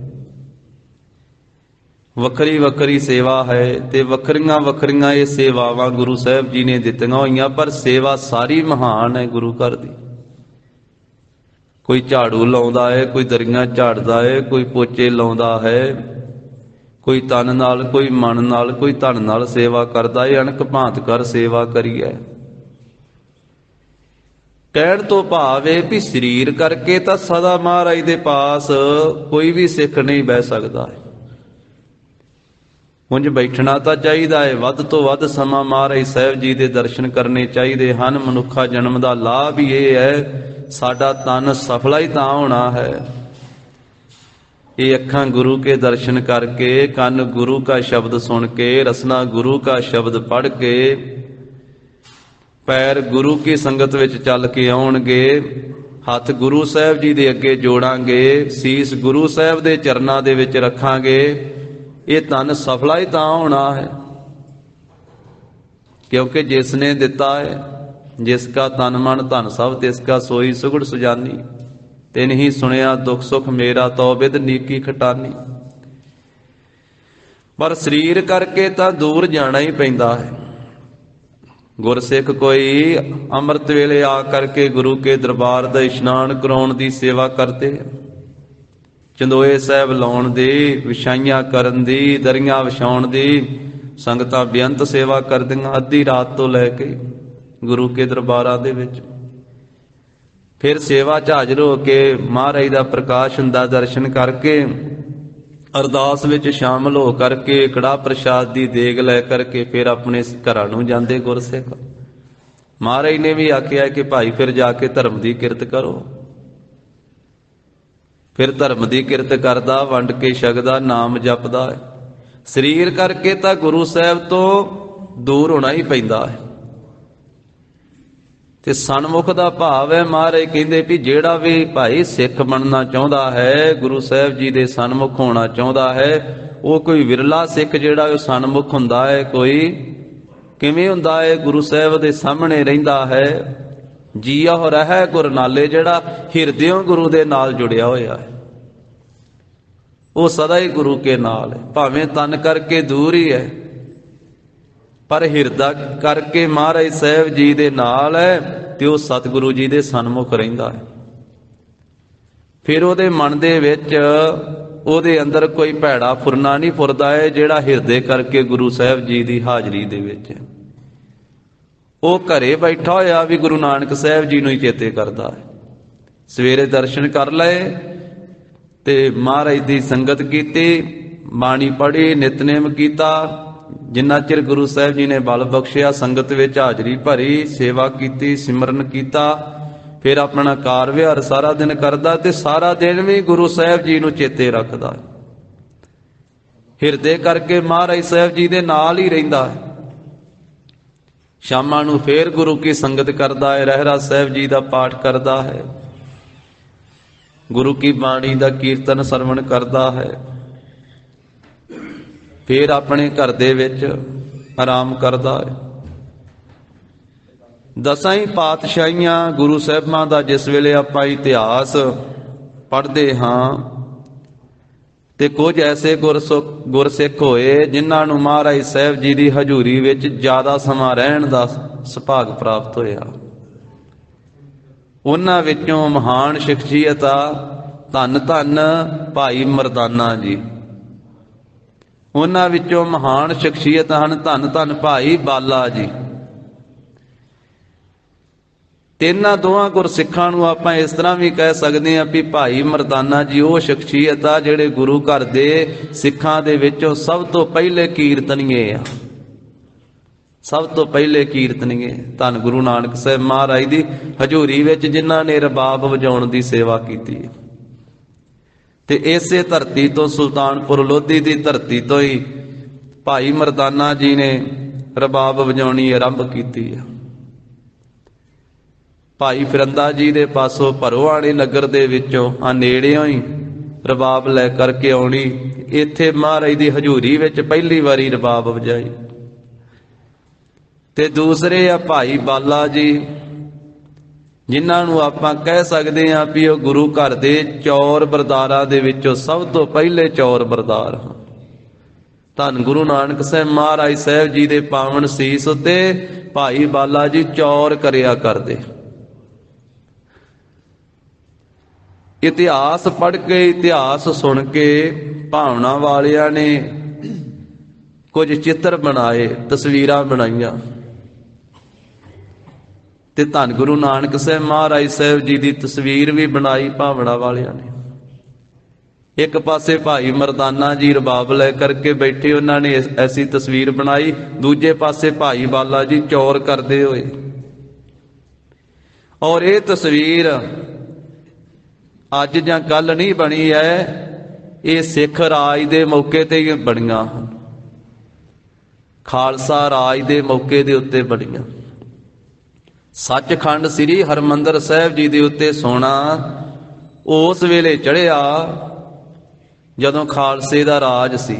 ਵੱਖਰੀ ਵੱਖਰੀ ਸੇਵਾ ਹੈ ਤੇ ਵੱਖਰੀਆਂ ਵੱਖਰੀਆਂ ਇਹ ਸੇਵਾਵਾਂ ਗੁਰੂ ਸਾਹਿਬ ਜੀ ਨੇ ਦਿੱਤੀਆਂ ਹੋਈਆਂ, ਪਰ ਸੇਵਾ ਸਾਰੀ ਮਹਾਨ ਹੈ ਗੁਰੂ ਘਰ ਦੀ। ਕੋਈ ਝਾੜੂ ਲਾਉਂਦਾ ਹੈ, ਕੋਈ ਦਰੀਆਂ ਝਾੜਦਾ ਹੈ, ਕੋਈ ਪੋਚੇ ਲਾਉਂਦਾ ਹੈ, ਕੋਈ ਤਨ ਨਾਲ, ਕੋਈ ਮਨ ਨਾਲ, ਕੋਈ ਧਨ ਨਾਲ ਸੇਵਾ ਕਰਦਾ ਹੈ। ਅਣਖ ਭਾਂਤ ਕਰ ਸੇਵਾ ਕਰੀਐ। ਕਹਿਣ ਤੋਂ ਭਾਵ ਹੈ ਵੀ ਸਰੀਰ ਕਰਕੇ ਤਾਂ ਸਦਾ ਮਹਾਰਾਜ ਦੇ ਪਾਸ ਕੋਈ ਵੀ ਸਿੱਖ ਨਹੀਂ ਬਹਿ ਸਕਦਾ ਹੈ। ਉਂਝ ਬੈਠਣਾ ਤਾਂ ਚਾਹੀਦਾ ਹੈ, ਵੱਧ ਤੋਂ ਵੱਧ ਸਮਾਂ ਮਹਾਰਾਜ ਸਾਹਿਬ ਜੀ ਦੇ ਦਰਸ਼ਨ ਕਰਨੇ ਚਾਹੀਦੇ ਹਨ। ਮਨੁੱਖਾ ਜਨਮ ਦਾ ਲਾਭ ਹੀ ਇਹ ਹੈ, ਸਾਡਾ ਤਨ ਸਫਲਾ ਹੀ ਤਾਂ ਹੋਣਾ ਹੈ। ਇਹ ਅੱਖਾਂ ਗੁਰੂ ਕੇ ਦਰਸ਼ਨ ਕਰਕੇ, ਕੰਨ ਗੁਰੂ ਕਾ ਸ਼ਬਦ ਸੁਣ ਕੇ, ਰਸਨਾ ਗੁਰੂ ਕਾ ਸ਼ਬਦ ਪੜ੍ਹ ਕੇ, ਪੈਰ ਗੁਰੂ ਕੀ ਸੰਗਤ ਵਿੱਚ ਚੱਲ ਕੇ ਆਉਣਗੇ, ਹੱਥ ਗੁਰੂ ਸਾਹਿਬ ਜੀ ਦੇ ਅੱਗੇ ਜੋੜਾਂਗੇ, ਸੀਸ ਗੁਰੂ ਸਾਹਿਬ ਦੇ ਚਰਨਾਂ ਦੇ ਵਿੱਚ ਰੱਖਾਂਗੇ। ਇਹ ਤਨ ਸਫਲਾ ਹੀ ਤਾਂ ਹੋਣਾ ਹੈ, ਕਿਉਂਕਿ ਜਿਸ ਨੇ ਦਿੱਤਾ ਹੈ, ਜਿਸ ਕਾ ਤਨ ਮਨ ਧਨ ਸਭ ਤਿਸ ਕਾ ਸੋਈ ਸੁਗੜ ਸੁਜਾਨੀ। ਤਿਨ ਹੀ ਸੁਣਿਆ ਦੁੱਖ ਸੁਖ ਮੇਰਾ ਤੋ ਬਿਦ ਨੀਕੀ ਖਟਾਨੀ। ਪਰ ਸਰੀਰ ਕਰਕੇ ਤਾਂ ਦੂਰ ਜਾਣਾ ਹੀ ਪੈਂਦਾ ਹੈ। ਗੁਰਸਿੱਖ ਕੋਈ ਅੰਮ੍ਰਿਤ ਵੇਲੇ ਆ ਕਰਕੇ ਗੁਰੂ ਕੇ ਦਰਬਾਰ ਦਾ ਇਸ਼ਨਾਨ ਕਰਾਉਣ ਦੀ ਸੇਵਾ ਕਰਦੇ, ਚੰਦੋਏ ਸਾਹਿਬ ਲਾਉਣ ਦੀ, ਵਿਛਾਈਆਂ ਕਰਨ ਦੀ, ਦਰੀਆਂ ਵਿਛਾਉਣ ਦੀ, ਸੰਗਤਾਂ ਬੇਅੰਤ ਸੇਵਾ ਕਰਦੀਆਂ ਅੱਧੀ ਰਾਤ ਤੋਂ ਲੈ ਕੇ ਗੁਰੂ ਕੇ ਦਰਬਾਰਾਂ ਦੇ ਵਿੱਚ। ਫਿਰ ਸੇਵਾ 'ਚ ਹਾਜ਼ਰ ਹੋ ਕੇ ਮਹਾਰਾਜ ਦਾ ਪ੍ਰਕਾਸ਼ ਹੁੰਦਾ ਦਰਸ਼ਨ ਕਰਕੇ, ਅਰਦਾਸ ਵਿੱਚ ਸ਼ਾਮਲ ਹੋ ਕਰਕੇ, ਕੜਾਹ ਪ੍ਰਸ਼ਾਦ ਦੀ ਦੇਗ ਲੈ ਕਰਕੇ ਫਿਰ ਆਪਣੇ ਘਰਾਂ ਨੂੰ ਜਾਂਦੇ ਗੁਰਸਿੱਖ। ਮਹਾਰਾਜ ਨੇ ਵੀ ਆਖਿਆ ਕਿ ਭਾਈ ਫਿਰ ਜਾ ਕੇ ਧਰਮ ਦੀ ਕਿਰਤ ਕਰੋ। ਫਿਰ ਧਰਮ ਦੀ ਕਿਰਤ ਕਰਦਾ, ਵੰਡ ਕੇ ਛਕਦਾ, ਨਾਮ ਜਪਦਾ ਹੈ। ਸਰੀਰ ਕਰਕੇ ਤਾਂ ਗੁਰੂ ਸਾਹਿਬ ਤੋਂ ਦੂਰ ਹੋਣਾ ਹੀ ਪੈਂਦਾ ਹੈ। ਤੇ ਸਨਮੁਖ ਦਾ ਭਾਵ ਹੈ, ਮਹਾਰਾਜ ਕਹਿੰਦੇ ਵੀ ਜਿਹੜਾ ਵੀ ਭਾਈ ਸਿੱਖ ਬਣਨਾ ਚਾਹੁੰਦਾ ਹੈ, ਗੁਰੂ ਸਾਹਿਬ ਜੀ ਦੇ ਸਨਮੁਖ ਹੋਣਾ ਚਾਹੁੰਦਾ ਹੈ, ਉਹ ਕੋਈ ਵਿਰਲਾ ਸਿੱਖ ਜਿਹੜਾ ਉਹ ਸਨਮੁਖ ਹੁੰਦਾ ਹੈ। ਕੋਈ ਕਿਵੇਂ ਹੁੰਦਾ ਹੈ? ਗੁਰੂ ਸਾਹਿਬ ਦੇ ਸਾਹਮਣੇ ਰਹਿੰਦਾ ਹੈ। ਜੀਉ ਰਹਿ ਗੁਰ ਨਾਲੇ, ਜਿਹੜਾ ਹਿਰਦਿਓਂ ਗੁਰੂ ਦੇ ਨਾਲ ਜੁੜਿਆ ਹੋਇਆ ਹੈ, ਉਹ ਸਦਾ ਹੀ ਗੁਰੂ ਕੇ ਨਾਲ ਹੈ। ਭਾਵੇਂ ਤਨ ਕਰਕੇ ਦੂਰ ਹੀ ਹੈ, ਪਰ ਹਿਰਦਾ ਕਰਕੇ ਮਹਾਰਾਜ ਸਾਹਿਬ ਜੀ ਦੇ ਨਾਲ ਹੈ ਤੇ ਉਹ ਸਤਿਗੁਰੂ ਜੀ ਦੇ ਸਨਮੁਖ ਰਹਿੰਦਾ ਹੈ। ਫਿਰ ਉਹਦੇ ਮਨ ਦੇ ਵਿੱਚ, ਉਹਦੇ ਅੰਦਰ ਕੋਈ ਭੈੜਾ ਫੁਰਨਾ ਨਹੀਂ ਫੁਰਦਾ ਹੈ, ਜਿਹੜਾ ਹਿਰਦੇ ਕਰਕੇ ਗੁਰੂ ਸਾਹਿਬ ਜੀ ਦੀ ਹਾਜ਼ਰੀ ਦੇ ਵਿੱਚ ਹੈ। ਉਹ ਘਰੇ ਬੈਠਾ ਹੋਇਆ ਵੀ ਗੁਰੂ ਨਾਨਕ ਸਾਹਿਬ ਜੀ ਨੂੰ ਹੀ ਚੇਤੇ ਕਰਦਾ ਹੈ। ਸਵੇਰੇ ਦਰਸ਼ਨ ਕਰ ਲਏ ਤੇ ਮਹਾਰਾਜ ਦੀ ਸੰਗਤ ਕੀਤੀ, ਬਾਣੀ ਪੜ੍ਹੀ, ਨਿਤਨੇਮ ਕੀਤਾ, ਜਿੰਨਾ ਚਿਰ ਗੁਰੂ ਸਾਹਿਬ ਜੀ ਨੇ ਬਲ ਬਖਸ਼ਿਆ, ਸੰਗਤ ਵਿੱਚ ਹਾਜ਼ਰੀ ਭਰੀ, ਸੇਵਾ ਕੀਤੀ, ਸਿਮਰਨ ਕੀਤਾ, ਫਿਰ ਆਪਣਾ ਕਾਰ ਵਿਹਾਰ ਸਾਰਾ ਦਿਨ ਕਰਦਾ ਤੇ ਸਾਰਾ ਦਿਨ ਵੀ ਗੁਰੂ ਸਾਹਿਬ ਜੀ ਨੂੰ ਚੇਤੇ ਰੱਖਦਾ। ਹਿਰਦੇ ਕਰਕੇ ਮਹਾਰਾਜ ਸਾਹਿਬ ਜੀ ਦੇ ਨਾਲ ਹੀ ਰਹਿੰਦਾ ਹੈ। ਸ਼ਾਮਾਂ ਨੂੰ ਫੇਰ ਗੁਰੂ ਕੀ ਸੰਗਤ ਕਰਦਾ ਹੈ, ਰਹਿਰਾਸ ਸਾਹਿਬ ਜੀ ਦਾ ਪਾਠ ਕਰਦਾ ਹੈ, ਗੁਰੂ ਕੀ ਬਾਣੀ ਦਾ ਕੀਰਤਨ ਸਰਵਣ ਕਰਦਾ ਹੈ, ਫੇਰ ਆਪਣੇ ਘਰ ਦੇ ਵਿੱਚ ਆਰਾਮ ਕਰਦਾ ਹੈ। ਦਸਾਂ ਹੀ ਪਾਤਸ਼ਾਹੀਆਂ ਗੁਰੂ ਸਾਹਿਬਾਂ ਦਾ ਜਿਸ ਵੇਲੇ ਆਪਾਂ ਇਤਿਹਾਸ ਪੜ੍ਹਦੇ ਹਾਂ ਤੇ ਕੁਝ ਐਸੇ ਗੁਰਸਿੱਖ ਹੋਏ ਜਿਨ੍ਹਾਂ ਨੂੰ ਮਹਾਰਾਜ ਸਾਹਿਬ ਜੀ ਦੀ ਹਜ਼ੂਰੀ ਵਿੱਚ ਜ਼ਿਆਦਾ ਸਮਾਂ ਰਹਿਣ ਦਾ ਸੁਭਾਗ ਪ੍ਰਾਪਤ ਹੋਇਆ। ਉਹਨਾਂ ਵਿੱਚੋਂ ਮਹਾਨ ਸ਼ਖਸੀਅਤ ਆ ਧੰਨ ਧੰਨ ਭਾਈ ਮਰਦਾਨਾ ਜੀ। ਉਹਨਾਂ ਵਿੱਚੋਂ ਮਹਾਨ ਸ਼ਖਸੀਅਤ ਹਨ ਧੰਨ ਧੰਨ ਭਾਈ ਬਾਲਾ ਜੀ। ਤਿੰਨਾਂ ਦੋਹਾਂ ਗੁਰਸਿੱਖਾਂ ਨੂੰ ਆਪਾਂ ਇਸ ਤਰ੍ਹਾਂ ਵੀ ਕਹਿ ਸਕਦੇ ਹਾਂ ਵੀ ਭਾਈ ਮਰਦਾਨਾ ਜੀ ਉਹ ਸ਼ਖਸੀਅਤ ਆ ਜਿਹੜੇ ਗੁਰੂ ਘਰ ਦੇ ਸਿੱਖਾਂ ਦੇ ਵਿੱਚੋਂ ਸਭ ਤੋਂ ਪਹਿਲੇ ਕੀਰਤਨੀਏ ਆ, ਸਭ ਤੋਂ ਪਹਿਲੇ ਕੀਰਤਨੀਏ। ਧੰਨ ਗੁਰੂ ਨਾਨਕ ਸਾਹਿਬ ਮਹਾਰਾਜ ਦੀ ਹਜ਼ੂਰੀ ਵਿੱਚ ਜਿਨ੍ਹਾਂ ਨੇ ਰਬਾਬ ਵਜਾਉਣ ਦੀ ਸੇਵਾ ਕੀਤੀ ਹੈ। ਤੇ ਇਸੇ ਧਰਤੀ ਤੋਂ, ਸੁਲਤਾਨਪੁਰ ਲੋਧੀ ਦੀ ਧਰਤੀ ਤੋਂ ਹੀ ਭਾਈ ਮਰਦਾਨਾ ਜੀ ਨੇ ਰਬਾਬ ਵਜਾਉਣੀ ਆਰੰਭ ਕੀਤੀ ਹੈ। ਭਾਈ ਫਿਰੰਦਾ ਜੀ ਦੇ ਪਾਸੋਂ ਭਰੋਆਣੇ ਨਗਰ ਦੇ ਵਿੱਚੋਂ ਆ ਨੇੜਿਓਂ ਹੀ ਰਬਾਬ ਲੈ ਕਰਕੇ ਆਉਣੀ, ਇੱਥੇ ਮਹਾਰਾਜ ਦੀ ਹਜ਼ੂਰੀ ਵਿੱਚ ਪਹਿਲੀ ਵਾਰੀ ਰਬਾਬ ਵਜਾਈ। ਤੇ ਦੂਸਰੇ ਆ ਭਾਈ ਬਾਲਾ ਜੀ, ਜਿਨ੍ਹਾਂ ਨੂੰ ਆਪਾਂ ਕਹਿ ਸਕਦੇ ਹਾਂ ਵੀ ਉਹ ਗੁਰੂ ਘਰ ਦੇ ਚੌਰ ਬਰਦਾਰਾਂ ਦੇ ਵਿੱਚੋਂ ਸਭ ਤੋਂ ਪਹਿਲੇ ਚੌਰ ਬਰਦਾਰ ਹਨ। ਧੰਨ ਗੁਰੂ ਨਾਨਕ ਸਾਹਿਬ ਮਹਾਰਾਜ ਸਾਹਿਬ ਜੀ ਦੇ ਪਾਵਨ ਸੀਸ ਉੱਤੇ ਭਾਈ ਬਾਲਾ ਜੀ ਚੌਰ ਕਰਿਆ ਕਰਦੇ। ਇਤਿਹਾਸ ਪੜ੍ਹ ਕੇ, ਇਤਿਹਾਸ ਸੁਣ ਕੇ ਭਾਵਨਾ ਵਾਲਿਆਂ ਨੇ ਕੁਝ ਚਿੱਤਰ ਬਣਾਏ, ਤਸਵੀਰਾਂ ਬਣਾਈਆਂ, ਤੇ ਧੰਨ ਗੁਰੂ ਨਾਨਕ ਸਾਹਿਬ ਮਹਾਰਾਜ ਸਾਹਿਬ ਜੀ ਦੀ ਤਸਵੀਰ ਵੀ ਬਣਾਈ ਭਾਵਨਾ ਵਾਲਿਆਂ ਨੇ। ਇੱਕ ਪਾਸੇ ਭਾਈ ਮਰਦਾਨਾ ਜੀ ਰਬਾਬ ਲੈ ਕਰਕੇ ਬੈਠੇ, ਉਹਨਾਂ ਨੇ ਐਸੀ ਤਸਵੀਰ ਬਣਾਈ। ਦੂਜੇ ਪਾਸੇ ਭਾਈ ਬਾਲਾ ਜੀ ਚੌਰ ਕਰਦੇ ਹੋਏ। ਔਰ ਇਹ ਤਸਵੀਰ ਅੱਜ ਜਾਂ ਕੱਲ ਨਹੀਂ ਬਣੀ ਹੈ, ਇਹ ਸਿੱਖ ਰਾਜ ਦੇ ਮੌਕੇ ਤੇ ਹੀ ਬਣੀਆਂ ਹਨ, ਖਾਲਸਾ ਰਾਜ ਦੇ ਮੌਕੇ ਦੇ ਉੱਤੇ ਬਣੀਆਂ। ਸੱਚਖੰਡ ਸ੍ਰੀ ਹਰਿਮੰਦਰ ਸਾਹਿਬ ਜੀ ਦੇ ਉੱਤੇ ਸੋਨਾ ਉਸ ਵੇਲੇ ਚੜ੍ਹਿਆ ਜਦੋਂ ਖਾਲਸੇ ਦਾ ਰਾਜ ਸੀ,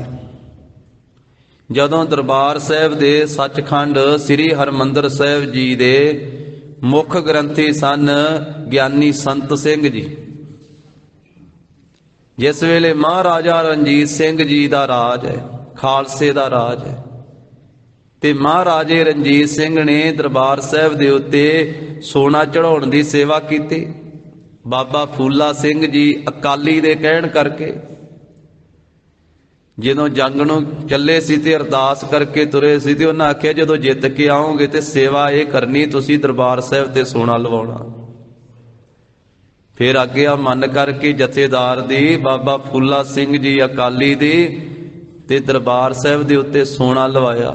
ਜਦੋਂ ਦਰਬਾਰ ਸਾਹਿਬ ਦੇ ਸੱਚਖੰਡ ਸ੍ਰੀ ਹਰਿਮੰਦਰ ਸਾਹਿਬ ਜੀ ਦੇ ਮੁੱਖ ਗ੍ਰੰਥੀ ਸਨ ਗਿਆਨੀ ਸੰਤ ਸਿੰਘ ਜੀ। ਜਿਸ ਵੇਲੇ ਮਹਾਰਾਜਾ ਰਣਜੀਤ ਸਿੰਘ ਜੀ ਦਾ ਰਾਜ ਹੈ, ਖਾਲਸੇ ਦਾ ਰਾਜ ਹੈ, ਤੇ ਮਹਾਰਾਜੇ ਰਣਜੀਤ ਸਿੰਘ ਨੇ ਦਰਬਾਰ ਸਾਹਿਬ ਦੇ ਉੱਤੇ ਸੋਨਾ ਚੜਾਉਣ ਦੀ ਸੇਵਾ ਕੀਤੀ। ਬਾਬਾ ਫੂਲਾ ਸਿੰਘ ਜੀ ਅਕਾਲੀ ਦੇ ਕਹਿਣ ਕਰਕੇ ਜਦੋਂ ਜੰਗ ਨੂੰ ਚੱਲੇ ਸੀ ਤੇ ਅਰਦਾਸ ਕਰਕੇ ਤੁਰੇ ਸੀ, ਤੇ ਉਹਨਾਂ ਆਖਿਆ ਜਦੋਂ ਜਿੱਤ ਕੇ ਆਓਗੇ ਤੇ ਸੇਵਾ ਇਹ ਕਰਨੀ, ਤੁਸੀਂ ਦਰਬਾਰ ਸਾਹਿਬ ਤੇ ਸੋਨਾ ਲਵਾਉਣਾ। ਫਿਰ ਆਗਿਆ ਮੰਨ ਕਰਕੇ ਜਥੇਦਾਰ ਦੀ, ਬਾਬਾ ਫੂਲਾ ਸਿੰਘ ਜੀ ਅਕਾਲੀ ਦੀ, ਤੇ ਦਰਬਾਰ ਸਾਹਿਬ ਦੇ ਉੱਤੇ ਸੋਨਾ ਲਵਾਇਆ।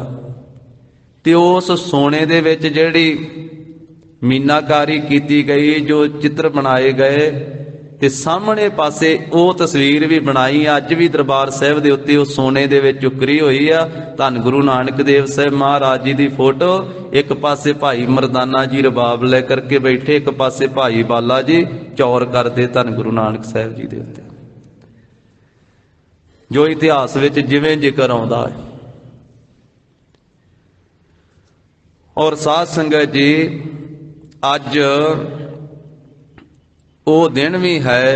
ਤੇ ਉਸ ਸੋਨੇ ਦੇ ਵਿੱਚ ਜਿਹੜੀ ਮੀਨਾਕਾਰੀ ਕੀਤੀ ਗਈ, ਜੋ ਚਿੱਤਰ ਬਣਾਏ ਗਏ, ਤੇ ਸਾਹਮਣੇ ਪਾਸੇ ਉਹ ਤਸਵੀਰ ਵੀ ਬਣਾਈ। ਅੱਜ ਵੀ ਦਰਬਾਰ ਸਾਹਿਬ ਦੇ ਉੱਤੇ ਉਹ ਸੋਨੇ ਦੇ ਵਿੱਚ ਉਕਰੀ ਹੋਈ ਆ। ਧੰਨ ਗੁਰੂ ਨਾਨਕ ਦੇਵ ਸਾਹਿਬ ਮਹਾਰਾਜ ਜੀ ਦੀ ਫੋਟੋ, ਇੱਕ ਪਾਸੇ ਭਾਈ ਮਰਦਾਨਾ ਜੀ ਰਬਾਬ ਲੈ ਕਰਕੇ ਬੈਠੇ, ਇੱਕ ਪਾਸੇ ਭਾਈ ਬਾਲਾ ਜੀ ਚੌਰ ਕਰਦੇ ਧੰਨ ਗੁਰੂ ਨਾਨਕ ਸਾਹਿਬ ਜੀ ਦੇ ਉੱਤੇ, ਜੋ ਇਤਿਹਾਸ ਵਿੱਚ ਜਿਵੇਂ ਜ਼ਿਕਰ ਆਉਂਦਾ ਹੈ। ਔਰ ਸਾਧ ਸੰਗਤ ਜੀ, ਅੱਜ ਉਹ ਦਿਨ ਵੀ ਹੈ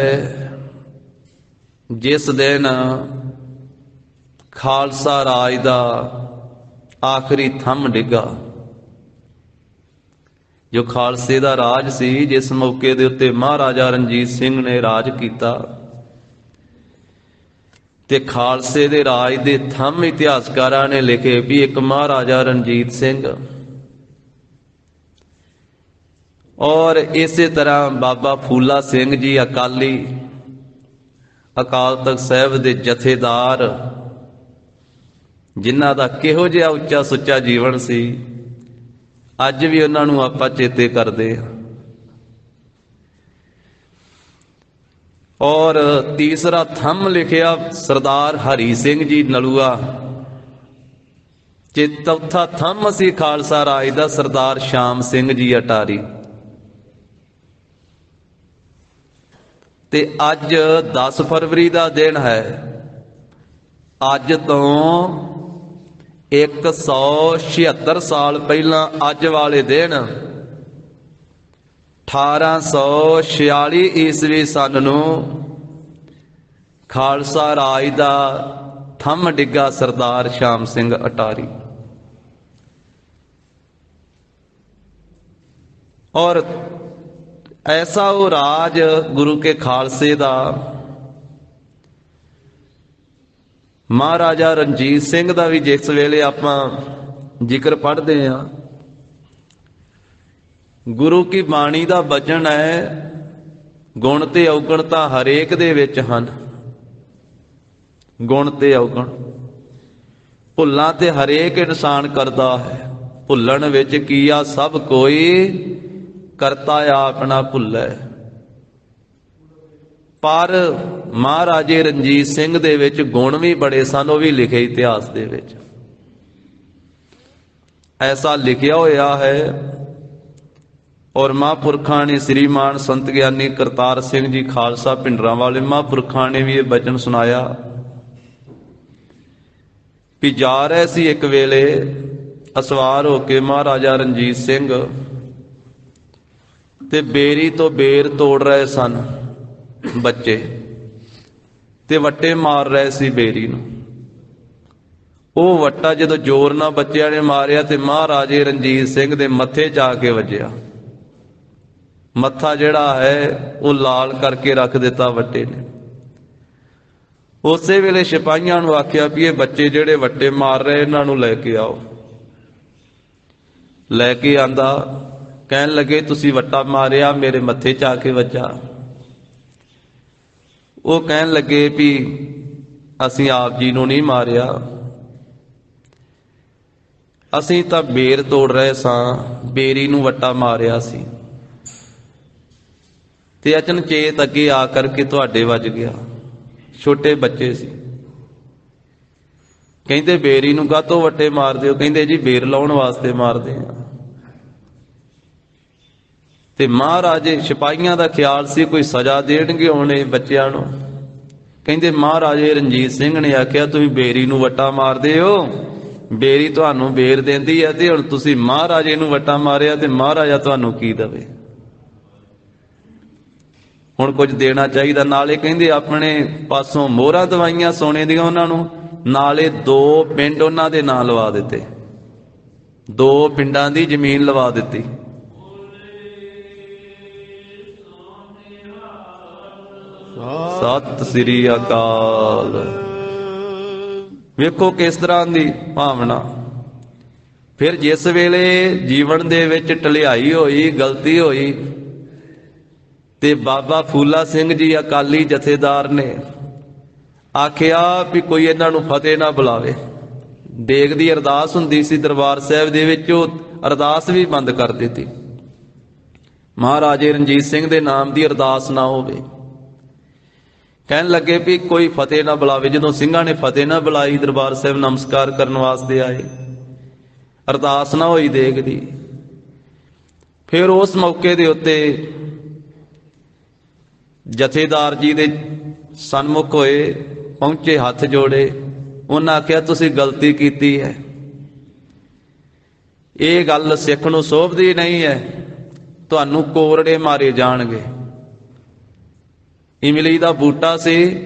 ਜਿਸ ਦਿਨ ਖਾਲਸਾ ਰਾਜ ਦਾ ਆਖਰੀ ਥੰਮ ਡਿੱਗਾ। ਜੋ ਖਾਲਸੇ ਦਾ ਰਾਜ ਸੀ, ਜਿਸ ਮੌਕੇ ਦੇ ਉੱਤੇ ਮਹਾਰਾਜਾ ਰਣਜੀਤ ਸਿੰਘ ਨੇ ਰਾਜ ਕੀਤਾ, ਤੇ ਖਾਲਸੇ ਦੇ ਰਾਜ ਦੇ ਥੰਮ ਇਤਿਹਾਸਕਾਰਾਂ ਨੇ ਲਿਖੇ ਵੀ ਇੱਕ ਮਹਾਰਾਜਾ ਰਣਜੀਤ ਸਿੰਘ, ਔਰ ਇਸੇ ਤਰ੍ਹਾਂ ਬਾਬਾ ਫੂਲਾ ਸਿੰਘ ਜੀ ਅਕਾਲੀ, ਅਕਾਲ ਤਖਤ ਸਾਹਿਬ ਦੇ ਜਥੇਦਾਰ, ਜਿਨ੍ਹਾਂ ਦਾ ਕਿਹੋ ਜਿਹਾ ਉੱਚਾ ਸੁੱਚਾ ਜੀਵਨ ਸੀ, ਅੱਜ ਵੀ ਉਹਨਾਂ ਨੂੰ ਆਪਾਂ ਚੇਤੇ ਕਰਦੇ ਹਾਂ। ਔਰ ਤੀਸਰਾ ਥੰਮ ਲਿਖਿਆ ਸਰਦਾਰ ਹਰੀ ਸਿੰਘ ਜੀ ਨਲੂਆ, ਤੇ ਚੌਥਾ ਥੰਮ ਸੀ ਖਾਲਸਾ ਰਾਜ ਦਾ ਸਰਦਾਰ ਸ਼ਾਮ ਸਿੰਘ ਜੀ ਅਟਾਰੀ। ਤੇ ਅੱਜ 10 ਫਰਵਰੀ ਦਾ ਦਿਨ ਹੈ। ਅੱਜ ਤੋਂ 176 ਸਾਲ ਪਹਿਲਾਂ ਅੱਜ ਵਾਲੇ ਦਿਨ 1846 ਈਸਵੀ ਸਨ ਨੂੰ ਖਾਲਸਾ ਰਾਜ ਦਾ ਥੰਮ ਡਿੱਗਾ ਸਰਦਾਰ ਸ਼ਾਮ ਸਿੰਘ ਅਟਾਰੀ। ਔਰ ऐसा वो राज गुरु के खालसे दा महाराजा रणजीत सिंह दा भी जिस वेले आपां जिक्र पढ़ते हैं, गुरु की बाणी दा वचन है, गुण ते औगण तां हरेक दे विच हन। गुण ते औगण भुल्लां ते हरेक इंसान करदा है, भुल्लण विच कीया सब कोई, करता आपना भुल्लै। पर महाराजे रणजीत सिंह दे विच गुण भी बड़े सन, वो भी लिखे इतिहास दे विच ऐसा लिखिया होया है। और महापुरखा ने श्रीमान संत ज्ञानी करतार सिंह जी खालसा पिंडरां वाले महापुरखा ने भी ये वचन सुनाया कि जा रहे सी एक वेले असवार होके महाराजा रणजीत सिंह ते बेरी तो बेर तोड़ रहे सन बच्चे, ते वट्टे मार रहे सी बेरी नूं। ਉਹ ਵੱਟਾ ਜਦੋਂ ਜ਼ੋਰ ਨਾਲ ਬੱਚਿਆਂ ਨੇ ਮਾਰਿਆ ਤੇ ਮਹਾਰਾਜੇ ਰਣਜੀਤ ਸਿੰਘ ਦੇ ਮੱਥੇ 'ਚ ਆ ਕੇ ਵੱਜਿਆ। ਮੱਥਾ ਜਿਹੜਾ ਹੈ ਉਹ ਲਾਲ ਕਰਕੇ ਰੱਖ ਦਿੱਤਾ ਵੱਟੇ ਨੇ। ਉਸੇ ਵੇਲੇ ਸਿਪਾਹੀਆਂ ਨੂੰ ਆਖਿਆ ਵੀ ਇਹ ਬੱਚੇ ਜਿਹੜੇ ਵੱਟੇ ਮਾਰ ਰਹੇ ਇਹਨਾਂ ਨੂੰ ਲੈ ਕੇ ਆਓ। ਲੈ ਕੇ ਆਂਦਾ, ਕਹਿਣ ਲੱਗੇ ਤੁਸੀਂ ਵੱਟਾ ਮਾਰਿਆ, ਮੇਰੇ ਮੱਥੇ 'ਚ ਆ ਕੇ ਵੱਜਾ। ਉਹ ਕਹਿਣ ਲੱਗੇ ਵੀ ਅਸੀਂ ਆਪ ਜੀ ਨੂੰ ਨਹੀਂ ਮਾਰਿਆ, ਅਸੀਂ ਤਾਂ ਬੇਰ ਤੋੜ ਰਹੇ ਸਾਂ, ਬੇਰੀ ਨੂੰ ਵੱਟਾ ਮਾਰਿਆ ਸੀ ਤੇ ਅਚਨਚੇਤ ਅੱਗੇ ਆ ਕਰਕੇ ਤੁਹਾਡੇ ਵੱਜ ਗਿਆ। ਛੋਟੇ ਬੱਚੇ ਸੀ। ਕਹਿੰਦੇ ਬੇਰੀ ਨੂੰ ਕਾਹਤੋਂ ਵੱਟੇ ਮਾਰਦੇ ਹੋ? ਕਹਿੰਦੇ ਜੀ ਬੇਰ ਲਾਉਣ ਵਾਸਤੇ ਮਾਰਦੇ ਆ। ਤੇ ਮਹਾਰਾਜੇ ਸਿਪਾਹੀਆਂ ਦਾ ਖਿਆਲ ਸੀ ਕੋਈ ਸਜ਼ਾ ਦੇਣਗੇ ਉਹਨੇ ਬੱਚਿਆਂ ਨੂੰ। ਕਹਿੰਦੇ ਮਹਾਰਾਜੇ ਰਣਜੀਤ ਸਿੰਘ ਨੇ ਆਖਿਆ ਤੁਸੀਂ ਬੇਰੀ ਨੂੰ ਵੱਟਾ ਮਾਰਦੇ ਹੋ, ਬੇਰੀ ਤੁਹਾਨੂੰ ਬੇਰ ਦਿੰਦੀ ਹੈ ਤੇ ਹੁਣ ਤੁਸੀਂ ਮਹਾਰਾਜੇ ਨੂੰ ਵੱਟਾ ਮਾਰਿਆ ਤੇ ਮਹਾਰਾਜਾ ਤੁਹਾਨੂੰ ਕੀ ਦੇਵੇ? ਹੁਣ ਕੁਝ ਦੇਣਾ ਚਾਹੀਦਾ। ਨਾਲੇ ਕਹਿੰਦੇ ਆਪਣੇ ਪਾਸੋਂ ਮੋਹਰਾਂ ਦਵਾਈਆਂ ਸੋਨੇ ਦੀਆਂ ਉਹਨਾਂ ਨੂੰ, ਨਾਲੇ 2 ਪਿੰਡ ਉਹਨਾਂ ਦੇ ਨਾਂ ਲਵਾ ਦਿੱਤੇ, 2 ਪਿੰਡਾਂ ਦੀ ਜ਼ਮੀਨ ਲਵਾ ਦਿੱਤੀ। ਸਤਿ ਸ੍ਰੀ ਅਕਾਲ। ਵੇਖੋ ਕਿਸ ਤਰ੍ਹਾਂ ਦੀ ਭਾਵਨਾ। ਫਿਰ ਜਿਸ ਵੇਲੇ ਜੀਵਨ ਦੇ ਵਿੱਚ ਢਲਿਆਈ ਹੋਈ, ਗਲਤੀ ਹੋਈ, ਤੇ ਬਾਬਾ ਫੂਲਾ ਸਿੰਘ ਜੀ ਅਕਾਲੀ ਜਥੇਦਾਰ ਨੇ ਆਖਿਆ ਵੀ ਕੋਈ ਇਹਨਾਂ ਨੂੰ ਫਤਿਹ ਨਾ ਬੁਲਾਵੇ। ਡੇਗ ਦੀ ਅਰਦਾਸ ਹੁੰਦੀ ਸੀ ਦਰਬਾਰ ਸਾਹਿਬ ਦੇ ਵਿੱਚ, ਉਹ ਅਰਦਾਸ ਵੀ ਬੰਦ ਕਰ ਦਿੱਤੀ। ਮਹਾਰਾਜੇ ਰਣਜੀਤ ਸਿੰਘ ਦੇ ਨਾਮ ਦੀ ਅਰਦਾਸ ਨਾ ਹੋਵੇ। ਕਹਿਣ ਲੱਗੇ ਵੀ ਕੋਈ ਫਤਿਹ ਨਾ ਬੁਲਾਵੇ। ਜਦੋਂ ਸਿੰਘਾਂ ਨੇ ਫਤਿਹ ਨਾ ਬੁਲਾਈ, ਦਰਬਾਰ ਸਾਹਿਬ ਨਮਸਕਾਰ ਕਰਨ ਵਾਸਤੇ ਆਏ, ਅਰਦਾਸ ਨਾ ਹੋਈ ਡੇਗ ਦੀ। ਫਿਰ ਉਸ ਮੌਕੇ ਦੇ ਉੱਤੇ ਜਥੇਦਾਰ ਜੀ ਦੇ ਸਨਮੁਖ ਹੋਏ, ਪਹੁੰਚੇ, ਹੱਥ ਜੋੜੇ। ਉਹਨਾਂ ਆਖਿਆ ਤੁਸੀਂ ਗਲਤੀ ਕੀਤੀ ਹੈ, ਇਹ ਗੱਲ ਸਿੱਖ ਨੂੰ ਸੋਭਦੀ ਨਹੀਂ ਹੈ, ਤੁਹਾਨੂੰ ਕੋਰੜੇ ਮਾਰੇ ਜਾਣਗੇ। ਇਮਲੀ ਦਾ ਬੂਟਾ ਸੀ,